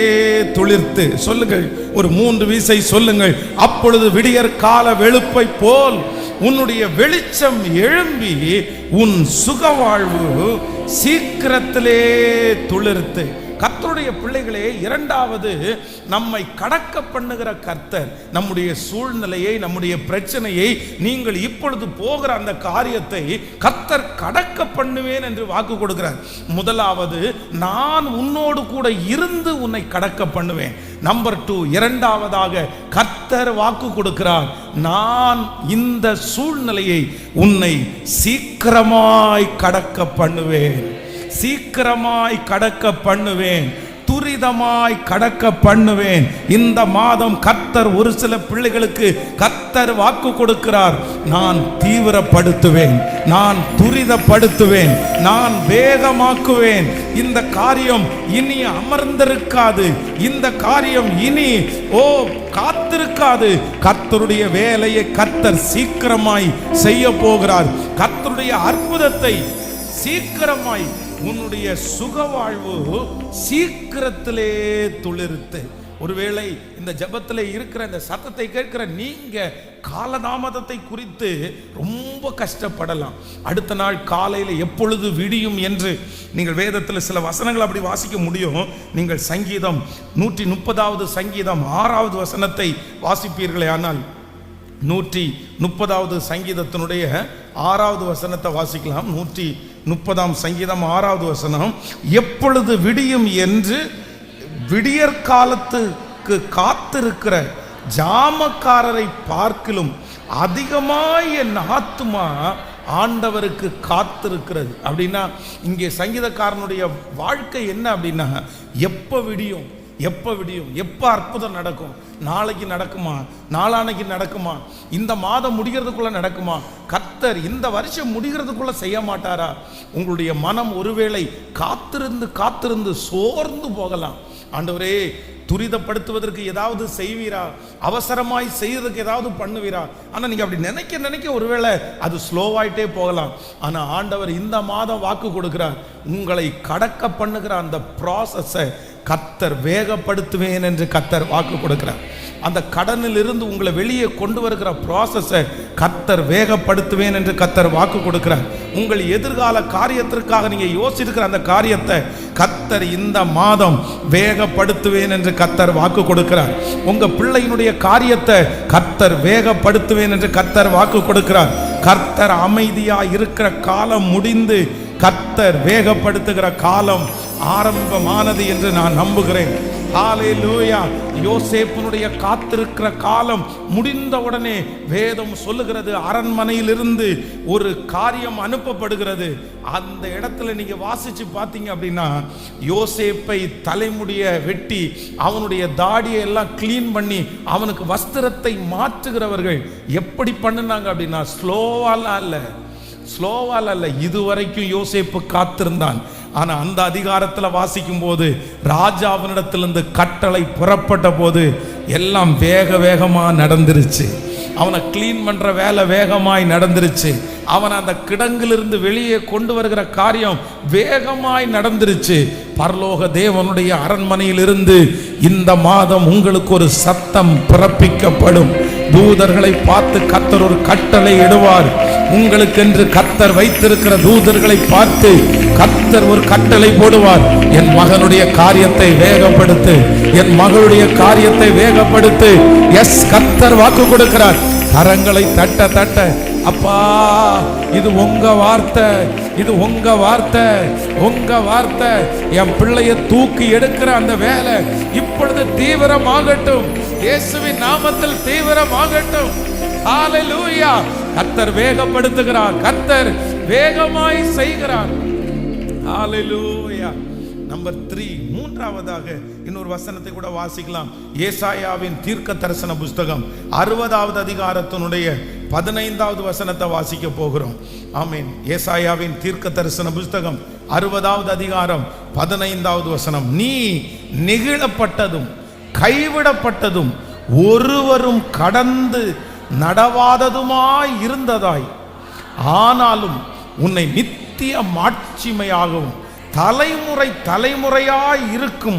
துளிர்த்து. சொல்லுங்கள், ஒரு 3 வீசை சொல்லுங்கள். அப்பொழுது விடியற்கால வெளுப்பை போல் உன்னுடைய வெளிச்சம் எழும்பி உன் சுகவாழ்வு சீக்கிரத்திலே துளிர்த்து. கர்த்தருடைய பிள்ளைகளே, இரண்டாவது நம்மை கடக்க பண்ணுகிற கர்த்தர் நம்முடைய சூழ்நிலையை, நம்முடைய பிரச்சனையை, நீங்கள் இப்பொழுது போகிற அந்த காரியத்தை கர்த்தர் கடக்க பண்ணுவேன் என்று வாக்கு கொடுக்கிறார். முதலாவது, நான் உன்னோடு கூட இருந்து உன்னை கடக்க பண்ணுவேன். நம்பர் 2, இரண்டாவதாக கர்த்தர் வாக்கு கொடுக்கிறார், நான் இந்த சூழ்நிலையை உன்னை சீக்கிரமாய் கடக்க பண்ணுவேன், சீக்கிரமாய் கடக்க பண்ணுவேன், துரிதமாய் கடக்க பண்ணுவேன். இந்த மாதம் கர்த்தர் ஒரு சில பிள்ளைகளுக்கு கர்த்தர் வாக்கு கொடுக்கிறார், நான் தீவிரப்படுத்துவேன், நான் துரிதப்படுத்துவேன், நான் வேகமாக்குவேன். இந்த காரியம் இனி அமர்ந்திருக்காது, இந்த காரியம் இனி காத்திருக்காது. கர்த்தருடைய வேலையை கர்த்தர் சீக்கிரமாய் செய்ய போகிறார். கர்த்தருடைய அற்புதத்தை சீக்கிரமாய், உன்னுடைய சுகவாழ்வு சீக்கிரத்திலே துளிர்த்து. ஒருவேளை இந்த ஜபத்தில் இருக்கிற இந்த சத்தத்தை கேட்கிற நீங்க காலதாமதத்தை குறித்து ரொம்ப கஷ்டப்படலாம். அடுத்த நாள் காலையில் எப்பொழுது விடியும் என்று நீங்கள் வேதத்தில் சில வசனங்கள் அப்படி வாசிக்க முடியும். நீங்கள் சங்கீதம் 130வது சங்கீதம் 6வது வசனத்தை வாசிப்பீர்களே, ஆனால் 130வது சங்கீதத்தினுடைய 6வது வசனத்தை வாசிக்கலாம். 130ஆம் சங்கீதம் 6வது வசனம், எப்பொழுது விடியும் என்று விடியற்காலத்துக்கு காத்திருக்கிற ஜாமக்காரரை பார்க்கிலும் அதிகமாய் என் ஆத்துமா ஆண்டவருக்கு காத்திருக்கிறது. அப்படின்னா இங்கே சங்கீதக்காரனுடைய வாழ்க்கை என்ன அப்படின்னா, எப்போ விடியும், எப்போ விடியும், எப்போ அற்புதம் நடக்கும், நாளைக்கு நடக்குமா, நாளானைக்கு நடக்குமா, இந்த மாதம் முடிகிறதுக்குள்ள நடக்குமா, கர்த்தர் இந்த வருஷம் முடிகிறதுக்குள்ள செய்ய மாட்டாரா? உங்களுடைய மனம் ஒருவேளை காத்திருந்து காத்திருந்து சோர்ந்து போகலாம். ஆண்டவரே, துரிதப்படுத்துவதற்கு ஏதாவது செய்வீரா, அவசரமாய் செய்வதற்கு ஏதாவது பண்ணுவீரா? ஆனால் நீங்கள் அப்படி நினைக்க நினைக்க ஒருவேளை அது ஸ்லோவாயிட்டே போகலாம். ஆனால் ஆண்டவர் இந்த மாதம் வாக்கு கொடுக்கிறார், உங்களை கடக்க பண்ணுகிற அந்த ப்ராசஸை கர்த்தர் வேகப்படுத்துவேன் என்று கர்த்தர் வாக்கு கொடுக்கிறார். அந்த கடனில் இருந்து உங்களை வெளியே கொண்டு வருகிற ப்ராசஸை கர்த்தர் வேகப்படுத்துவேன் என்று கர்த்தர் வாக்கு கொடுக்கிறார். உங்கள் எதிர்கால காரியத்திற்காக நீங்க யோசிச்சிருக்கிற அந்த காரியத்தை கர்த்தர் இந்த மாதம் வேகப்படுத்துவேன் என்று கர்த்தர் வாக்கு கொடுக்கிறார். உங்க பிள்ளையினுடைய காரியத்தை கர்த்தர் வேகப்படுத்துவேன் என்று கர்த்தர் வாக்கு கொடுக்கிறார். கர்த்தர் அமைதியா இருக்கிற காலம் முடிந்து கர்த்தர் வேகப்படுத்துகிற காலம் ஆரம்பமானது என்று நான் நம்புகிறேன். ஹல்லேலூயா. யோசேப்பினுடைய காத்திருக்கிற காலம் முடிந்த உடனே வேதம் சொல்லுகிறது, அரண்மனையிலிருந்து ஒரு காரியம் அனுப்பப்படுகிறது. அந்த இடத்துல நீங்க வாசிச்சு பார்த்தீங்க அப்படின்னா, யோசேப்பை தலைமுடிய வெட்டி அவனுடைய தாடியை எல்லாம் கிளீன் பண்ணி அவனுக்கு வஸ்திரத்தை மாற்றுகிறவர்கள் எப்படி பண்ணினாங்க அப்படின்னா, ஸ்லோவால் அல்ல, இதுவரைக்கும் யோசேப்பு காத்திருந்தான். ஆனா அந்த அதிகாரத்தில் வாசிக்கும் போது ராஜாவினிடத்திலிருந்து கட்டளை புறப்பட்ட போது எல்லாம் வேகமா நடந்துருச்சு. அவனை கிளீன் பண்ற வேலை வேகமாய் நடந்துருச்சு. அவன் அந்த கிடங்கிலிருந்து வெளியே கொண்டு வருகிற காரியம் வேகமாய் நடந்துருச்சு. பரலோக தேவனுடைய அரண்மனையிலிருந்து இந்த மாதம் உங்களுக்கு ஒரு சத்தம் பிறப்பிக்கப்படும். தூதர்களை பார்த்து கர்த்தர் ஒரு கட்டளை இடுவார். உங்களுக்கென்று கர்த்தர் வைத்திருக்கிற தூதர்களை பார்த்து கர்த்தர் ஒரு கட்டளை போடுவார். என் மகனுடைய காரியத்தை வேகப்படுத்து, என் மகளுடைய காரியத்தை வேகப்படுத்து. எஸ், கர்த்தர் வாக்கு கொடுக்கிறார். கரங்களை தட்ட தட்ட, அப்பா இது உங்க வார்த்தை, இது உங்க வார்த்தை, உங்க வார்த்தை. என் பிள்ளைய தூக்கி எடுக்கிற அந்த வேலை இப்பொழுது தீவிரமாகட்டும். இயேசுவின் நாமத்தில் தீவிரமாகட்டும். ஹல்லேலூயா. கர்த்தர் வேகப்படுத்துகிறார், கர்த்தர் வேகமாய் செய்கிறார். ஹல்லேலூயா. நம்பர் 3, மூன்றாவதாக இன்னொரு வசனத்தை கூட வாசிக்கலாம். ஏசாயாவின் தீர்க்க தரிசன புஸ்தகம் 60வது அதிகாரத்தினுடைய 15வது வசனத்தை வாசிக்க போகிறோம். ஆமீன். ஏசாயாவின் தீர்க்க தரிசன புஸ்தகம் 60வது அதிகாரம் 15வது வசனம். நீ நெகிழப்பட்டதும் கைவிடப்பட்டதும் ஒருவரும் கடந்து நடவாததுமாய் இருந்ததாய், ஆனாலும் உன்னை நித்திய மாட்சிமையாகவும் தலைமுறை தலைமுறையாய் இருக்கும்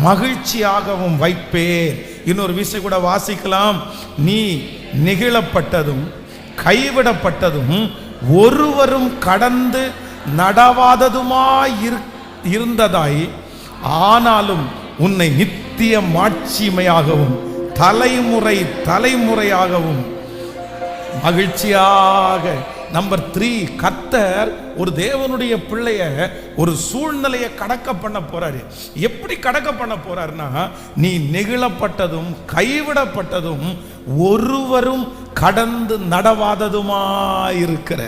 மகிழ்ச்சியாகவும் வைப்பேன். இன்னொரு விஷயம் கூட வாசிக்கலாம். நீ நெகிழப்பட்டதும் கைவிடப்பட்டதும் ஒருவரும் கடந்து நடவாததுமாய் இருந்ததாய், ஆனாலும் உன்னை நித்திய மாட்சிமையாகவும் தலைமுறை தலைமுறையாகவும் மகிழ்ச்சியாக. நம்பர் 3, கர்த்தர் ஒரு தேவனுடைய பிள்ளைய ஒரு சூழ்நிலையை கடக்க பண்ண போறாரு. எப்படி கடக்க பண்ண போறாருன்னா, நீ நெகிழப்பட்டதும் கைவிடப்பட்டதும் ஒருவரும் கடந்து நடவாததுமாயிருக்கிற.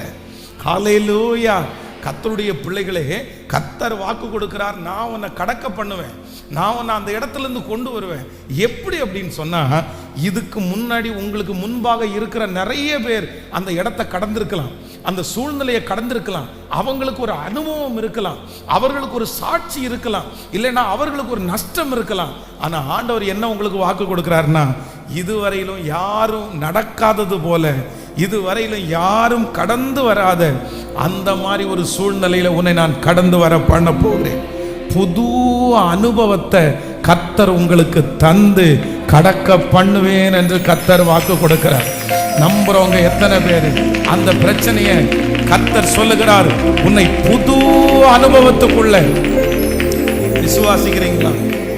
ஹல்லேலூயா. கர்த்தருடைய பிள்ளைகளே, கர்த்தர் வாக்கு கொடுக்கிறார், நான் உன்னை கடக்க பண்ணுவேன், நான் உன்னை அந்த இடத்துல இருந்து கொண்டு வருவேன். எப்படி அப்படின்னு சொன்னா, இதுக்கு முன்னாடி உங்களுக்கு முன்பாக இருக்கிற நிறைய பேர் அந்த இடத்தை கடந்திருக்கலாம், அந்த சூழ்நிலையை கடந்திருக்கலாம். அவங்களுக்கு ஒரு அனுபவம் இருக்கலாம், அவர்களுக்கு ஒரு சாட்சி இருக்கலாம், இல்லைன்னா அவர்களுக்கு ஒரு நஷ்டம் இருக்கலாம். ஆனா ஆண்டவர் என்ன உங்களுக்கு வாக்கு கொடுக்கிறாருன்னா, இதுவரையிலும் யாரும் நடக்காதது போல, இதுவரையிலும் யாரும் கடந்து வராத அந்த மாதிரி ஒரு சூழ்நிலையில உன்னை நான் கடந்து வர பண்ண போகிறேன். புது அனுபவத்தை கர்த்தர் உங்களுக்கு தந்து கடக்க பண்ணுவேன் என்று கர்த்தர் வாக்கு கொடுக்கிறார். நம்புறவங்க எத்தனை பேர் அந்த பிரச்சனையை கர்த்தர் சொல்லுகிறார், உன்னை புது அனுபவத்துக்குள்ள விசுவாசிக்கிறீங்களா?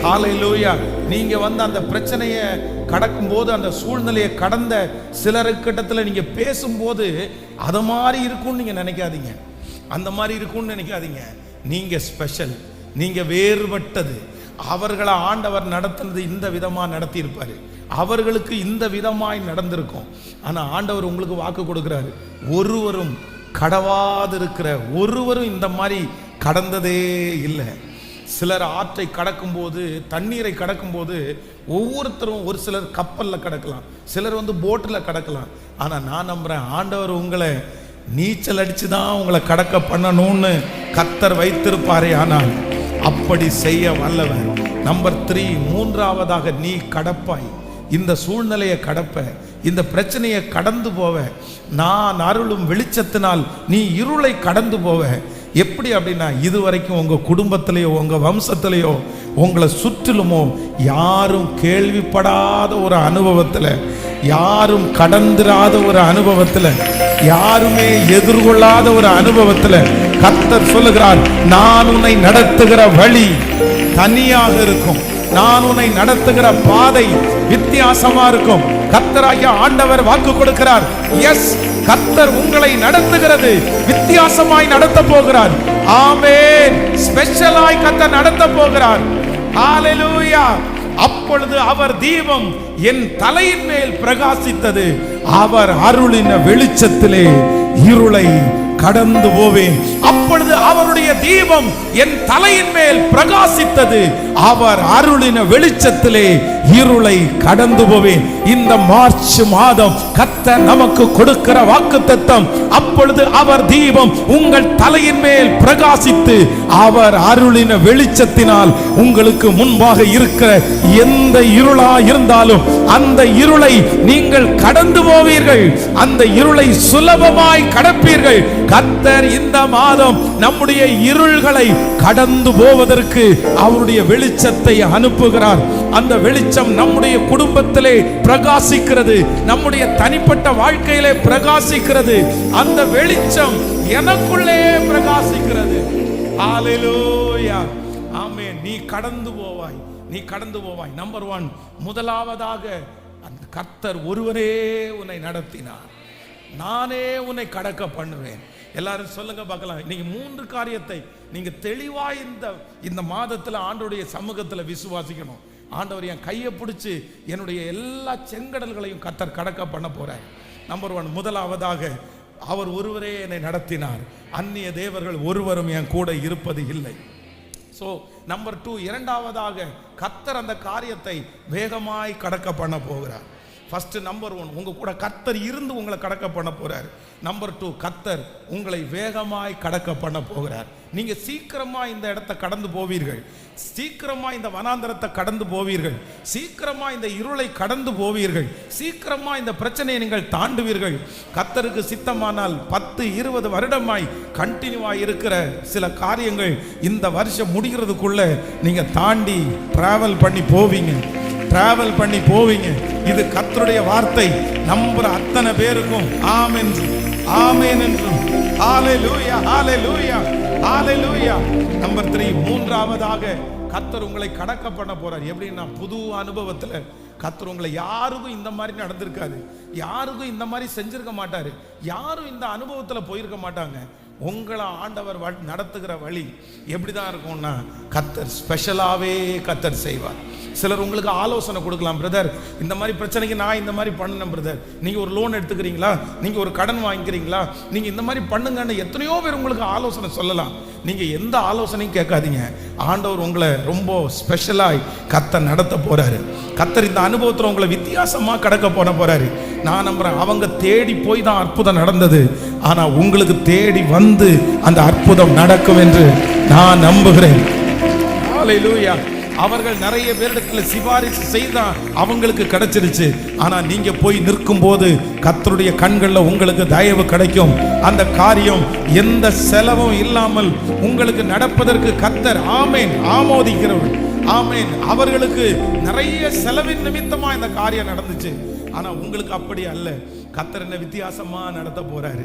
ஹல்லேலூயா. நீங்க அந்த பிரச்சனையை கடக்கும் போது, அந்த சூழ்நிலையை கடந்த சிலருக்கிட்டத்தில் நீங்க பேசும்போது அது மாதிரி இருக்கும்னு நீங்க நினைக்காதீங்க, அந்த மாதிரி இருக்கும்னு நினைக்காதீங்க. நீங்க ஸ்பெஷல், நீங்க வேறுபட்டது. அவர்களை ஆண்டவர் நடத்துனது இந்த விதமா நடத்தி இருப்பாரு, அவர்களுக்கு இந்த விதமாய் நடந்திருக்கும். ஆனா ஆண்டவர் உங்களுக்கு வாக்கு கொடுக்கிறாரு, ஒருவரும் கடவாதிருக்கிற ஒருவரும் இந்த மாதிரி கடந்ததே இல்லை. சிலர் ஆற்றை கடக்கும் போது, தண்ணீரை கடக்கும் போது ஒவ்வொருத்தரும், ஒரு சிலர் கப்பலில் கடக்கலாம், சிலர் போட்டில் கடக்கலாம். ஆனால் நான் நம்புகிறேன், ஆண்டவர் உங்களை நீச்சல் அடித்து தான் உங்களை கடக்க பண்ணணும்னு கர்த்தர் வைத்திருப்பாரே. ஆனால் அப்படி செய்ய வல்லவர். நம்பர் 3, மூன்றாவதாக, நீ கடப்பாய், இந்த சூழ்நிலையை கடப்ப, இந்த பிரச்சனையை கடந்து போவ. நான் அருளும் வெளிச்சத்தினால் நீ இருளை கடந்து போவ. எப்படி அப்படின்னா, இதுவரைக்கும் உங்க குடும்பத்திலேயோ உங்க வம்சத்திலேயோ உங்களை சுற்றிலுமோ யாரும் கேள்விப்படாத ஒரு அனுபவத்தில், யாரும் கடந்திராத ஒரு அனுபவத்தில், யாருமே எதிர்கொள்ளாத ஒரு அனுபவத்தில் கர்த்தர் சொல்லுகிறார், நான் உன்னை நடத்துகிற வழி தனியாக இருக்கும், நான் உன்னை நடத்துகிற பாதை வித்தியாசமா இருக்கும். கர்த்தராகிய ஆண்டவர் வாக்கு கொடுக்கிறார். எஸ், கர்த்தர் உங்களை நடத்துகிறது வித்தியாசமாய் நடத்த போகிறார். ஆமென். ஸ்பெஷலாய் கர்த்தர் நடத்த போகிறார். ஹalleluya. அப்பொழுது அவர் தீபம் என் தலையின் மேல் பிரகாசித்தது, அவர் அருளின வெளிச்சத்திலே இருளை கடந்து போவேன். அப்பொழுது அவருடைய தீபம் என் தலையின் மேல் பிரகாசித்தது, அவர் அருளின வெளிச்சத்திலே இருளை கடந்து போவேன். இந்த மார்ச் மாதம் கர்த்தர் நமக்கு கொடுக்கிற வாக்குத்தத்தம், அப்பொழுது அவர் தீபம் உங்கள் தலையின் மேல் பிரகாசித்து அவர் அருளின வெளிச்சத்தினால் உங்களுக்கு முன்பாக இருக்கிற எந்த இருளா இருந்தாலும் அந்த இருளை நீங்கள் கடந்து போவீர்கள், அந்த இருளை சுலபமாய் கடப்பீர்கள். கர்த்தர் இந்த மாதம் நம்முடைய இருள்களை கடந்து போவதற்கு அவருடைய வெளிச்சத்தை அனுப்புகிறார். அந்த வெளிச்சம் நம்முடைய குடும்பத்திலே பிரகாசிக்கிறது, நம்முடைய தனிப்பட்ட வாழ்க்கையிலே பிரகாசிக்கிறது. அந்த வெளிச்சம் எனக்குள்ளே பிரகாசிக்கிறது. ஹalleluya. ஆமென். நீ கடந்து போவாய், நீ கடந்து போவாய். நம்பர் 1, முதலாவதாக அந்த கர்த்தர் ஒருவரே உன்னை நடத்தினார். நானே உன்னை கடக்க பண்ணுவேன். எல்லாரும் சொல்லுங்க பார்க்கலாம். நீங்க 3 காரியத்தை நீங்க தெளிவாய் இந்த மாதத்துல ஆண்டவருடைய சமூகத்துல விசுவாசிக்கணும். ஆண்டவர் என் கையை பிடிச்சு என்னுடைய எல்லா செங்கடல்களையும் கர்த்தர் கடக்க பண்ண போறார். நம்பர் 1, முதலாவதாக அவர் ஒருவரே என்னை நடத்தினார், அந்நிய தேவர்கள் ஒருவரும் என் கூட இருப்பது இல்லை. ஸோ நம்பர் 2, இரண்டாவதாக கர்த்தர் அந்த காரியத்தை வேகமாய் கடக்க பண்ண போகிறார். ஃபர்ஸ்ட் நம்பர் 1, உங்க கூட கர்த்தர் இருந்து உங்களை கடக்க பண்ண போறார். நம்பர் 2, கர்த்தர் உங்களை வேகமாய் கடக்க பண்ண போகிறார். நீங்க சீக்கிரமா இந்த இடத்தை கடந்து போவீர்கள், சீக்கிரமா இந்த வனாந்தரத்தை கடந்து போவீர்கள், சீக்கிரமா இந்த இருளை கடந்து போவீர்கள், சீக்கிரமா இந்த பிரச்சனையை நீங்கள் தாண்டுவீர்கள். கர்த்தருக்கு சித்தமானால் 10-20 வருடமாய் கண்டினியூவாய் இருக்கிற சில காரியங்கள் இந்த வருஷம் முடிகிறதுக்குள்ள நீங்க தாண்டி டிராவல் பண்ணி போவீங்க, டிராவல் பண்ணி போவீங்க. இது கர்த்தருடைய வார்த்தை. நம்புற அத்தனை பேருக்கும் ஆமென் ஆமென் என்றும் ஹalleluya ஹalleluya ஹalleluya. நம்பர் 3, மூன்றாவதாக கர்த்தர் உங்களை கடக்க பண்ண போறார். எப்படின்னா புது அனுபவத்துல கர்த்தர் உங்களை, யாருக்கும் இந்த மாதிரி நடந்திருக்காது, யாருக்கும் இந்த மாதிரி செஞ்சிருக்க மாட்டாரு, யாரும் இந்த அனுபவத்துல போயிருக்க மாட்டாங்க. உங்களை ஆண்டவர் நடத்துகிற வழி எப்படிதான் இருக்கும்னா கர்த்தர் ஸ்பெஷலாவே கர்த்தர் செய்வார். சிலர் உங்களுக்கு ஆலோசனை கொடுக்கலாம், பிரதர் இந்த மாதிரி பிரச்சனைக்கு நான் இந்த மாதிரி பண்ணேன் பிரதர், நீங்க ஒரு லோன் எடுத்துக்கிறீங்களா, நீங்க ஒரு கடன் வாங்கிக்கிறீங்களா, நீங்க இந்த மாதிரி பண்ணுங்கன்னு எத்தனையோ பேர் உங்களுக்கு ஆலோசனை சொல்லலாம். நீங்க எந்த ஆலோசனையும் கேட்காதீங்க. ஆண்டவர் உங்களை ரொம்ப ஸ்பெஷலாய் கர்த்தர் நடத்த போறாரு. கர்த்தர் இந்த அனுபவத்தில் உங்களை வித்தியாசமா கடக்க போன போறாரு. நான் நம்புறேன், அவங்க தேடி போய் தான் அற்புதம் நடந்தது, ஆனா உங்களுக்கு தேடி வந்து அந்த அற்புதம் நடக்கும் என்று நான் நம்புகிறேன். ஹalleluya. அவர்கள் நிறைய பேரிடத்துல சிபாரிசு செய்தா அவங்களுக்கு கிடைச்சிருச்சு, ஆனா நீங்க போய் நிற்கும் போது கர்த்தருடைய கண்கள்ல உங்களுக்கு தயவு கிடைக்கும். அந்த காரியம் எந்த செலவும் இல்லாமல் உங்களுக்கு நடப்பதற்கு கர்த்தர் ஆமென் ஆமோதிக்கிறவர். ஆமென். அவர்களுக்கு நிறைய செலவின் நிமித்தமா இந்த காரியம் நடந்துச்சு, ஆனா உங்களுக்கு அப்படி அல்ல. கர்த்தர் என்ன வித்தியாசமா நடத்த போறாரு.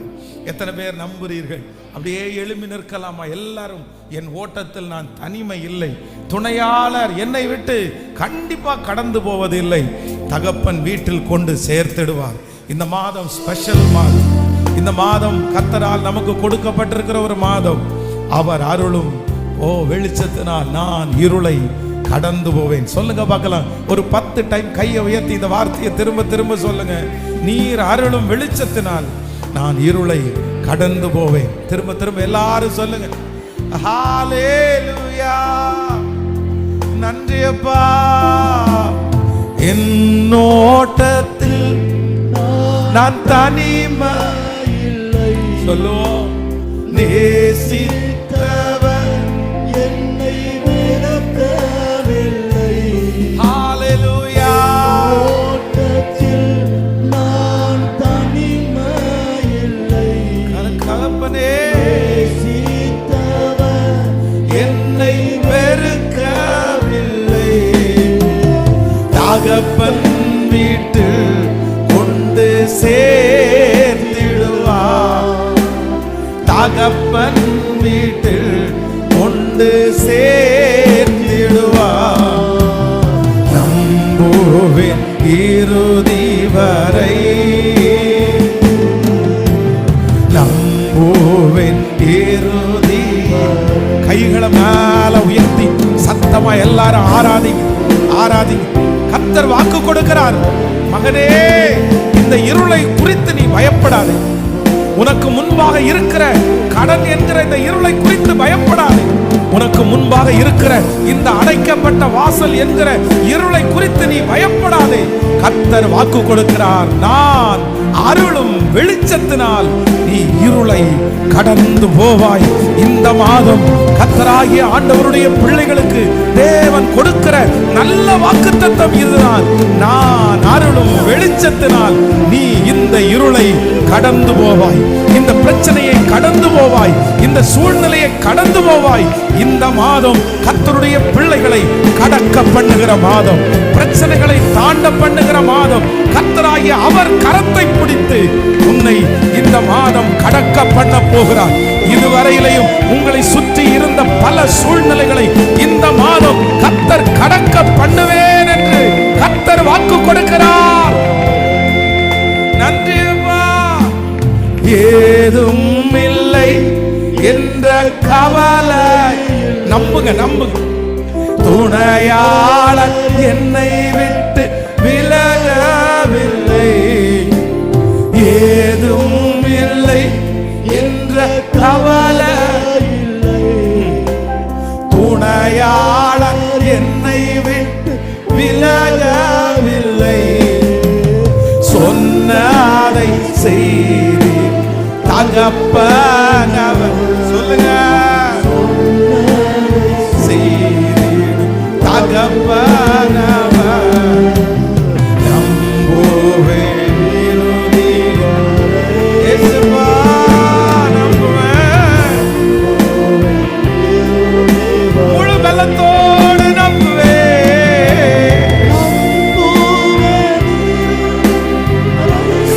எத்தனை பேர் நம்புறீர்கள்? அப்படியே எழும்பி நிற்கலாமா? எல்லாரும், என் ஓட்டத்தில் நான் தனிமை இல்லை, துணையாளர் என்னை விட்டு கண்டிப்பா கடந்து போவதில்லை, தகப்பன் வீட்டில் கொண்டு சேர்த்திடுவார். இந்த மாதம் ஸ்பெஷல் மாதம். இந்த மாதம் கர்த்தரால் நமக்கு கொடுக்கப்பட்டிருக்கிற ஒரு மாதம். அவர் அருளும் வெளிச்சத்தினால் நான் இருளை கடந்து போவேன். சொல்லுங்க பார்க்கலாம். ஒரு 10 டைம் கையை உயர்த்தி இந்த வார்த்தையை திரும்ப திரும்ப சொல்லுங்க. நீர் அருளும் வெளிச்சத்தினால் நான் இருளை கடந்து போவேன். திரும்ப திரும்ப எல்லாரும் சொல்லுங்க. ஹalleluya. நன்றி அப்பா. என் ஓட்டத்தில் நான் தனிமை இல்லை, சொல்லுவோம். நேசித்தவர் என்னை வெறுக்கவில்லை. ஹalleluya. ஓட்டத்தில் நான் தனிமை இல்லை, கலப்பனே நேசித்தவர் என்னை வெறுக்கவில்லை. தகப்பன் வீட்டில் கொண்டு சேர்த்திடுவார். தகப்பன் வீட்டில் கொண்டு சேர்த்திடுவார். நம்புவேன் இறுதி வரை, நம்புவேன் இறுதி. கைகளை மேல உயர்த்தி சத்தமா எல்லாரும் ஆராதிங்க, ஆராதிங்க. கர்த்தர் வாக்கு கொடுக்கிறார், மகனே இந்த இருளை குறித்து நீ பயப்படாதே. உனக்கு முன்பாக இருக்கிற கடன் என்கிற இந்த இருளை குறித்து பயப்படாதே. உனக்கு முன்பாக இருக்கிற இந்த அடைக்கப்பட்ட வாசல் என்கிற இருளை குறித்து நீ பயப்படாதே. கர்த்தர் வாக்கு கொடுக்கிறார், நான் அருளும் வெளிச்சத்தினால் நீ இருளை கடந்து போவாய். இந்த மாதம் கர்த்தராகிய ஆண்டவருடைய பிள்ளைகளுக்கு தேவன் கொடுக்கிற நல்ல வாக்குத்தத்தம் இதுதான். நான் அருளும் வெளிச்சத்தினால் நீ இந்த இருளை கடந்து போவாய். இந்த பிரச்சனையை கடந்து போவாய். இந்த சூழ்நிலையை கடந்து போவாய். இந்த மாதம் கர்த்தருடைய பிள்ளைகளை கடக்க பண்ணுகிற மாதம், பிரச்சனைகளை தாண்ட பண்ணுகிற மாதம். கர்த்தராகிய அவர் கரத்தை பிடித்து உன்னை இந்த மாதம் கடக்க பண்ண போகிறார். இதுவரையிலையும் உங்களை சுற்றி இருந்த பல சூழ்நிலைகளை இந்த மாதம் கர்த்தர் கடக்க பண்ணுவேன் என்று கர்த்தர் வாக்கு கொடுக்கிறார். நன்றி அப்பா. ஏதும் இல்லை என்ற கவலை நம்புங்க, நம்புங்க. துணையாளர் என்னை விட்டு விலகவில்லை. ஏதும் இல்லை என்ற கவலை இல்லை. துணையாளர் என்னை விட்டு விலகவில்லை. சொன்னதை செய்தி தகப்பனவர். சொல்லுங்க, தகப்பனவர். நம்புவேன் இறுதி இயேசுவா, நம்புவேன் முழு பலத்தோடு நம்புவேன்.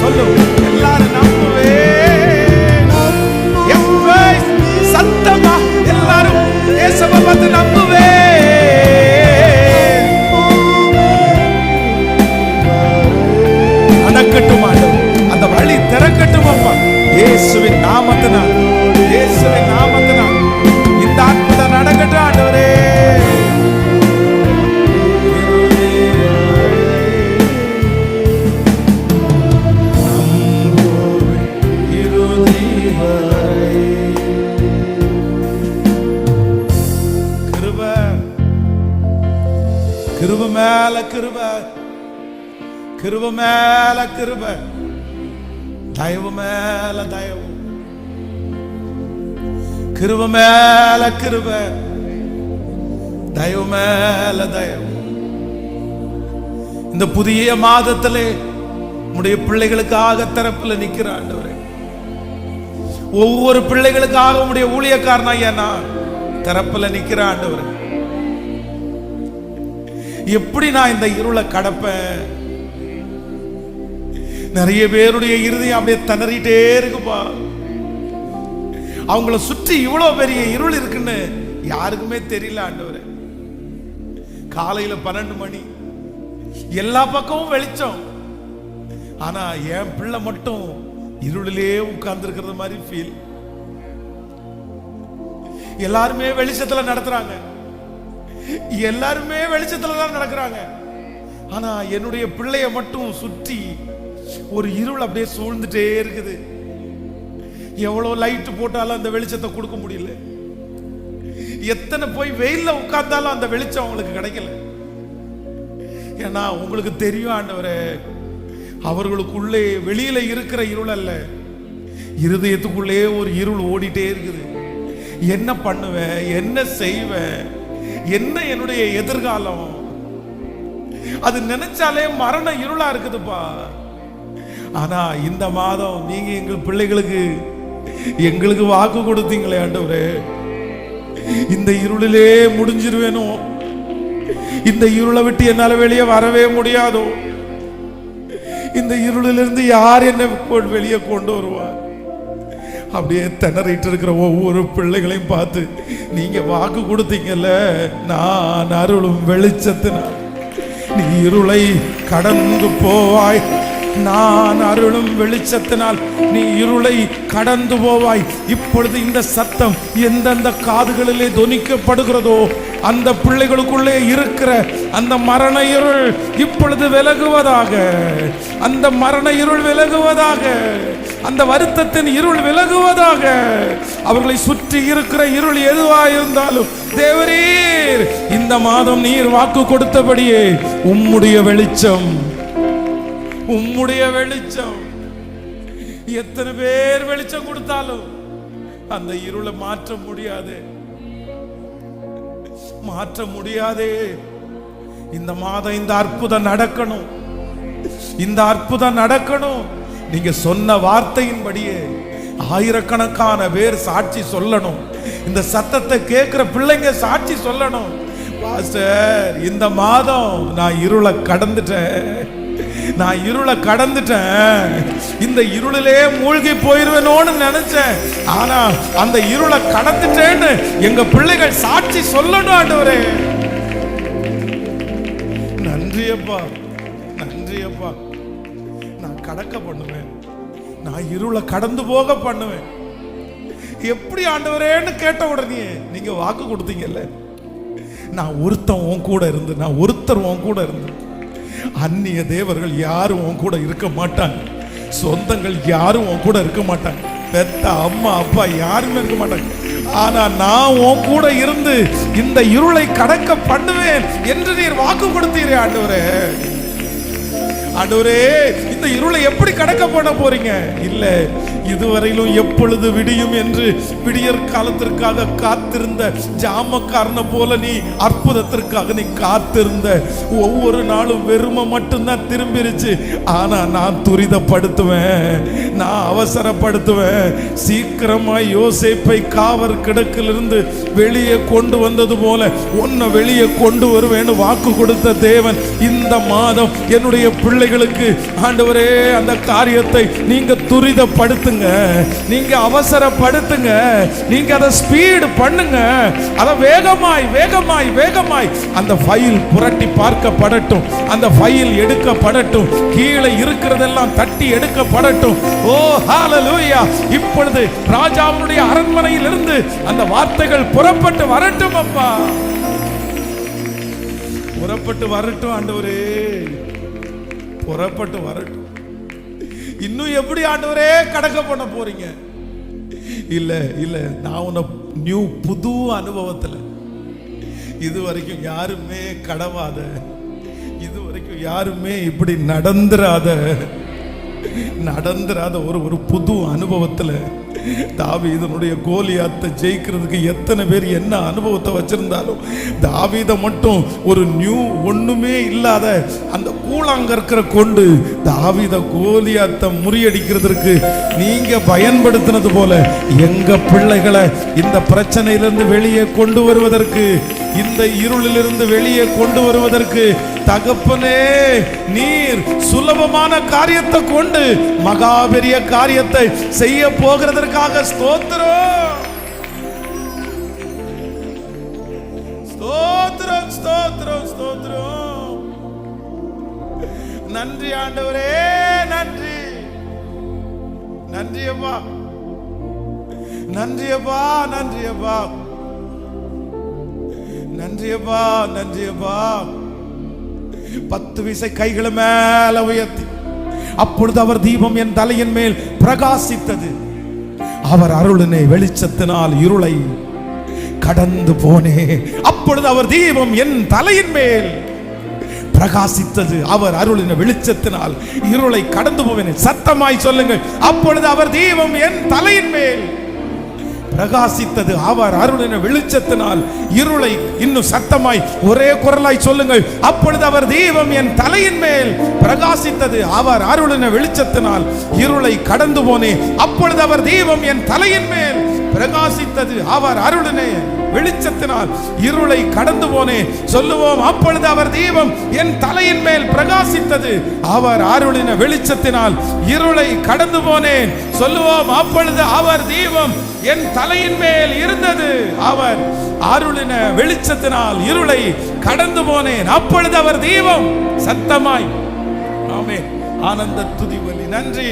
சொல்லு எல்லாரும், நம்புவேன். சத்தமா எல்லாரும் இயேசுவை பார்த்து நம்புவேன். அந்த வழி திறக்கட்டும் அப்பா, இயேசுவின் நாமத்தினால், இயேசுவின் நாமத்தினால் இந்த அற்புதம் நடக்கட்டும் ஆண்டவரே. கிருபை, கிருபை மேல கிருபை, கிருபை மேல கிருபை, தயவு மேல தயவு, கிருபை மேல கிருபை, தயவு மேல தயவு. இந்த புதிய மாதத்திலே உம்முடைய பிள்ளைகளுக்காக திறப்புல நிக்கிற ஆண்டவரே, ஒவ்வொரு பிள்ளைகளுக்காக உம்முடைய ஊழியக்காரனாகிய நான் திறப்புல நிக்கிற ஆண்டவரே. எப்படி நான் இந்த இருளை கடப்பேன்? நிறைய பேருடைய இருதயம் அப்படியே திணறிட்டே இருக்குப்பா. அவங்கள சுற்றி இவ்வளவு பெரிய இருள் இருக்குன்னு யாருக்குமே தெரியல ஆண்டவரே. காலையில 12 மணி, எல்லா பக்கமும் வெளிச்சம், ஆனா என் பிள்ளை மட்டும் இருளிலே உட்கார்ந்து இருக்கிறது மாதிரி ஃபீல். எல்லாருமே வெளிச்சத்துல நடத்துறாங்க, எல்லாருமே வெளிச்சத்துல தான் நடக்கிறாங்க. ஆனா என்னுடைய பிள்ளைய மட்டும் சுற்றி ஒரு இருள் அப்படியே சூழ்ந்துட்டே இருக்குது. எவ்வளவு லைட் போட்டாலும் அந்த வெளிச்சத்தை கொடுக்க முடியல. எத்தனை போய் வெயில்ல உட்கார்ந்தாலும் அந்த வெளிச்சம் அவங்களுக்கு கிடைக்கல. ஏன்னா உங்களுக்கு தெரியும் ஆண்டவரே, அவர்களுக்குள்ளே வெளியில இருக்கிற இருள் அல்ல, இருதயத்துக்குள்ளே ஒரு இருள் ஓடிட்டே இருக்குது. என்ன பண்ணுவேன், என்ன செய்வேன், என்ன என்னுடைய எதிர்காலம், அது நினைச்சாலே மரண இருளா இருக்குதுப்பா. ஆனா இந்த மாதம் நீங்க எங்கள் பிள்ளைகளுக்கு எங்களுக்கு வாக்கு கொடுத்தீங்களே ஆண்டவரே, இந்த இருளிலே முடிஞ்சிருவேனோ, இந்த இருளை விட்டு என்னால வெளியே வரவே முடியாதோ, இந்த இருளிலிருந்து யார் என்ன வெளியே கொண்டு வருவார்? அப்படியே திணறிட்டு இருக்கிற ஒவ்வொரு பிள்ளைகளையும் பார்த்து நீங்க வாக்கு கொடுத்தீங்கல்ல, நான் அருளும் வெளிச்சத்தினால் நீ இருளை கடந்து போவாய், நான் அருளும் வெளிச்சத்தினால் நீ இருளை கடந்து போவாய். இப்பொழுது இந்த சத்தம் எந்தெந்த காதுகளிலே தொனிக்கப்படுகிறதோ அந்த பிள்ளைகளுக்குள்ளே இருக்கிற அந்த மரண இருள் இப்பொழுது விலகுவதாக, அந்த மரண இருள் விலகுவதாக, அந்த வருத்தத்தின் இருள் விலகுவதாக. அவர்களை சுற்றி இருக்கிற இருள் எதுவாக இருந்தாலும் தேவரீர் இந்த மாதம் நீர் வாக்கு கொடுத்தபடியே உம்முடைய வெளிச்சம், உம்முடைய வெளிச்சம். எத்தனை பேர் வெளிச்சம் கொடுத்தாலும் அந்த இருளை மாற்ற முடியாது, மாற்ற முடியாதே. இந்த மாதம் இந்த அற்புதம் நடக்கணும், இந்த அற்புதம் நடக்கணும். நீங்க சொன்ன வார்த்தையின்படியே ஆயிரக்கணக்கான பேர் சாட்சி சொல்லணும். இந்த சத்தத்தை கேட்கிற பிள்ளைங்க சாட்சி சொல்லணும். பாஸ்டர், இந்த மாதம் நான் இருளை கடந்துட்டேன், நான் இருளை கடந்துட்டேன், இந்த இருளிலே மூழ்கி போயிருவேனோன்னு நினைச்சேன், ஆனா அந்த இருளை கடந்துட்டேன்னு எங்க பிள்ளைகள் சாட்சி சொல்லணும். ஆண்டவரே நன்றி அப்பா, நன்றி அப்பா. நான் கடக்க பண்ணுவேன், நான் இருளை கடந்து போக பண்ணுவேன். எப்படி ஆண்டவரேன்னு கேட்ட உடனே நீங்க வாக்கு கொடுத்தீங்கல்ல, நான் ஒருத்தன் உன் கூட இருந்து, நான் ஒருத்தர் உன் கூட இருந்து, அந்நிய தேவர்கள் யாரும் உன் கூட இருக்க மாட்டாங்க, சொந்தங்கள் யாரும் உன் கூட இருக்க மாட்டாங்க, பெத்த அம்மா அப்பா யாருமே இருக்க மாட்டாங்க, ஆனா நான் உன் கூட இருந்து இந்த இருளை கடக்க பண்ணுவேன் என்று நீர் வாக்கு கொடுத்தீரே ஆண்டவரே. ஆண்டவரே, இந்த இருளை எப்படி கடக்க பண்ண போறீங்க? இல்ல, இதுவரையிலும் எப்பொழுது விடியும் என்று விடியற் காலத்திற்காக காத்திருந்த ஜாமக்காரனை போல நீ அற்புதத்திற்காக நீ காத்திருந்த. ஒவ்வொரு நாளும் வெறுமை மட்டும்தான் திரும்பிருச்சு, ஆனா நான் துரிதப்படுத்துவேன், நான் அவசரப்படுத்துவேன். சீக்கிரமாய் யோசேப்பை காவற் கிடக்கிலிருந்து வெளியே கொண்டு வந்தது போல உன்னை வெளியே கொண்டு வருவேன்னு வாக்கு கொடுத்த தேவன் இந்த மாதம் என்னுடைய பிள்ளைகளுக்கு ஆண்டவரே அந்த காரியத்தை நீங்க துரிதப்படுத்துங்க, நீங்க அவசரப்படுத்துங்க, நீங்க அதை ஸ்பீட் பண்ணுங்க, அதை வேகமாய் வேகமாய் வேகமாய் அந்த ஃபைல் புரட்டி பார்க்கப்படட்டும், அந்த ஃபைல் எடுக்கப்படட்டும், கீழே இருக்கிறதெல்லாம் தட்டி எடுக்கப்படட்டும். ஓ ஹalleluya! இப்பொழுது ராஜாவுடைய அரண்மனையில் இருந்து அந்த வார்த்தைகள் புறப்பட்டு வரட்டும் அப்பா, புறப்பட்டு வரட்டும் ஆண்டவரே, புறப்பட்டு வரட்டும். இன்னும் எப்படி ஆண்டவரே கடக்க பண்ண போறீங்க? இல்ல இல்ல, நான் உன்னை நியூ புது அனுபவத்துல, இது வரைக்கும் யாருமே கடவாத, இது வரைக்கும் யாருமே இப்படி நடந்துராத ஒரு புது அனுபவத்துல தாவீதனுடைய கோலியாத்தை ஜெயிக்கிறதுக்கு எத்தனை பேர் என்ன அனுபவத்தை வச்சிருந்தாலும் தாவீதை மட்டும் ஒரு நியூ ஒண்ணுமே இல்லாத அந்த கூழாங்கற்கிற கொண்டு தாவீத கோலியாத்தை முறியடிக்கிறதுக்கு நீங்க பயன்படுத்தினது போல எங்க பிள்ளைகளை இந்த பிரச்சனையிலிருந்து வெளியே கொண்டு வருவதற்கு, இந்த இருளிலிருந்து வெளியே கொண்டு வருவதற்கு தகப்பனே நீர் சுலபமான காரியத்தை கொண்டு மகா பெரிய காரியத்தை செய்ய போகிறதற்காக ஸ்தோத்திரம், ஸ்தோத்திரம், ஸ்தோத்திரம், ஸ்தோத்திரம். நன்றி ஆண்டவரே, நன்றி, நன்றி அப்பா, நன்றி அப்பா, நன்றி அப்பா, நன்றி அப்பா, நன்றி அப்பா. 10 விசை கைகளை மேல உயர்த்தி, அப்பொழுது அவர் தீபம் என் தலையின் மேல் பிரகாசித்தது, அவர் அருளினை வெளிச்சத்தினால் இருளை கடந்து போனே. அப்பொழுது அவர் தீபம் என் தலையின் மேல் பிரகாசித்தது, அவர் அருளின வெளிச்சத்தினால் இருளை கடந்து போவேன். சத்தமாய் சொல்லுங்கள், அப்பொழுது அவர் தீபம் என் தலையின் மேல் பிரகாசித்தது, அவர் அருளின வெளிச்சத்தினால் இருளை. இன்னும் சத்தமாய் ஒரே குரலாய் சொல்லுங்கள், அப்பொழுது அவர் தீபம் என் தலையின் மேல் பிரகாசித்தது, அவர் அருளின வெளிச்சத்தினால் இருளை கடந்து போனே. அப்பொழுது அவர் தீபம் என் தலையின் மேல் பிரகாசித்தது, அவர் அருளின வெளிச்சத்தினால் இருளை கடந்து போனேன் சொல்லுவோம். அப்பொழுது அவர் தீபம் என் தலையின் மேல் பிரகாசித்தது. அவர் அருளின வெளிச்சத்தினால் இருளை கடந்து போனேன் சொல்லுவோம். அப்பொழுது அவர் தீபம் என் தலையின் மேல் இருந்தது. அவர் அருளின வெளிச்சத்தினால் இருளை கடந்து போனேன். அப்பொழுது அவர் தீபம் சத்தமாய் ஆமென் ஆனந்த துதிவலி நன்றி.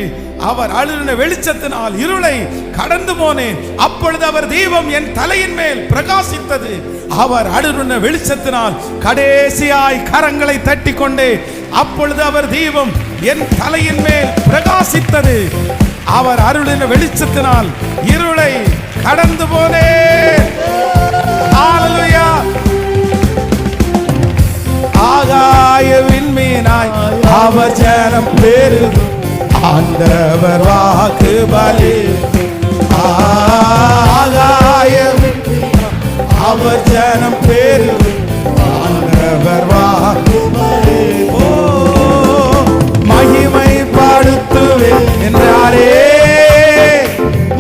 அவர் அருளின வெளிச்சத்தினால் இருளை கடந்து போனேன். அப்பொழுது அவர் தீபம் என் தலையின் மேல் பிரகாசித்தது. அவர் அருளின வெளிச்சத்தினால் கடைசியாய் கரங்களை தட்டி கொண்டே அப்பொழுது அவர் தீபம் என் தலையின் மேல் பிரகாசித்தது. அவர் அருளின வெளிச்சத்தினால் இருளை கடந்து போனேன். ஹல்லேலூயா. ஆகாய விண்மீனாய் அவர் ஜனம் பெருகும் ஆண்டவர் வாக்கு பலி. ஆகாய அவர் ஜனம் பெருகும் ஆண்டவர் வாக்கு பலி. மகிமை படுத்துவேன் என்றாரே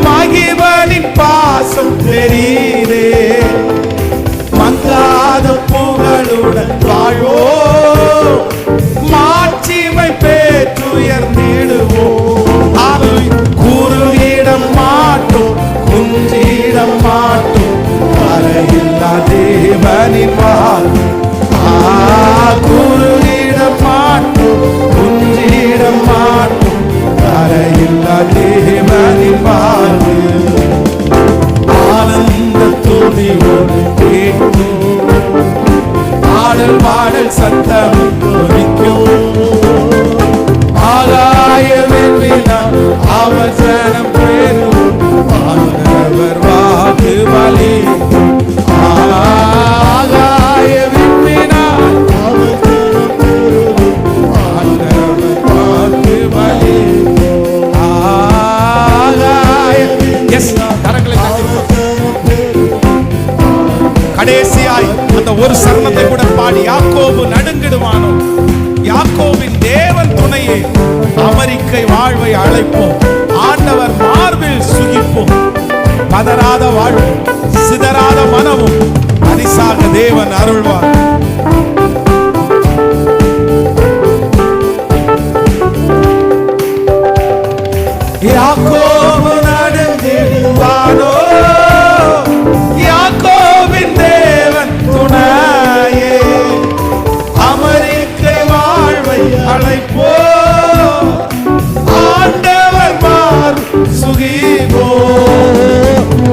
மகிமனின் பாசம் தெரியுதே. மங்காத புகழுடன் வாழ்வோ மாட்சிமை பெற்றுயர்ந்திடுவோம். குறுகிடம் மாட்டோம் குஞ்சிடம் மாட்டோம் வரையில்லா தேவனின் வாழ்வு. குறுகிடம் மாட்டோம் குஞ்சிடம் மாட்டோம் வரையில்லா தேவனின் வாழ்வு. ஆனந்த துதியோடு கேட்கும் ஆடல் பாடல் சத்தம் ஒலிக்கும். ஆகாய வெண்ணிலம் அவர் ஜனம் பெருகும் ஆண்டவர் வாக்கு பலி. ஆகாய வெண்ணிலம் அவர் ஜனம் பெருகும் ஆண்டவர் வாக்கு பலி. ஆகாய எஸ் கரங்களை கடைசியாய் அந்த ஒரு சரணத்தை கூட பாடி யாக்கோபு நடுங்கிடுவானோ. யாக்கோபின் தேவன் துணையே அமெரிக்கை வாழ்வை அழைப்போம். ஆண்டவர் மார்பில் சுகிப்போம். பதறாத வாழ்வும் சிதறாத மனமும் பரிசாக தேவன் அருள்வார். யாக்கோபு நடுங்கிடுவானோ யாக்கோபின் தேவன் துணையே அமெரிக்கை வாழ்வை அழைப்போ. ஆண்டவர் மார் சுகிப்போ.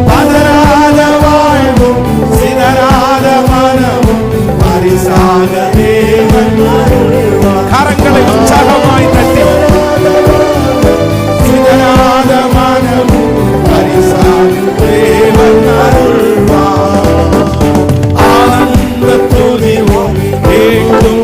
பதறாத வாழ்வும் சிதறாத மனமும் பரிசாக தேவன் அருள்வார். கரங்களை உற்சாகமாய் தட்டி சிதறாத மனமும் பரிசாக தேவன் அருள்வார். ஆனந்த துதி கேட்கும்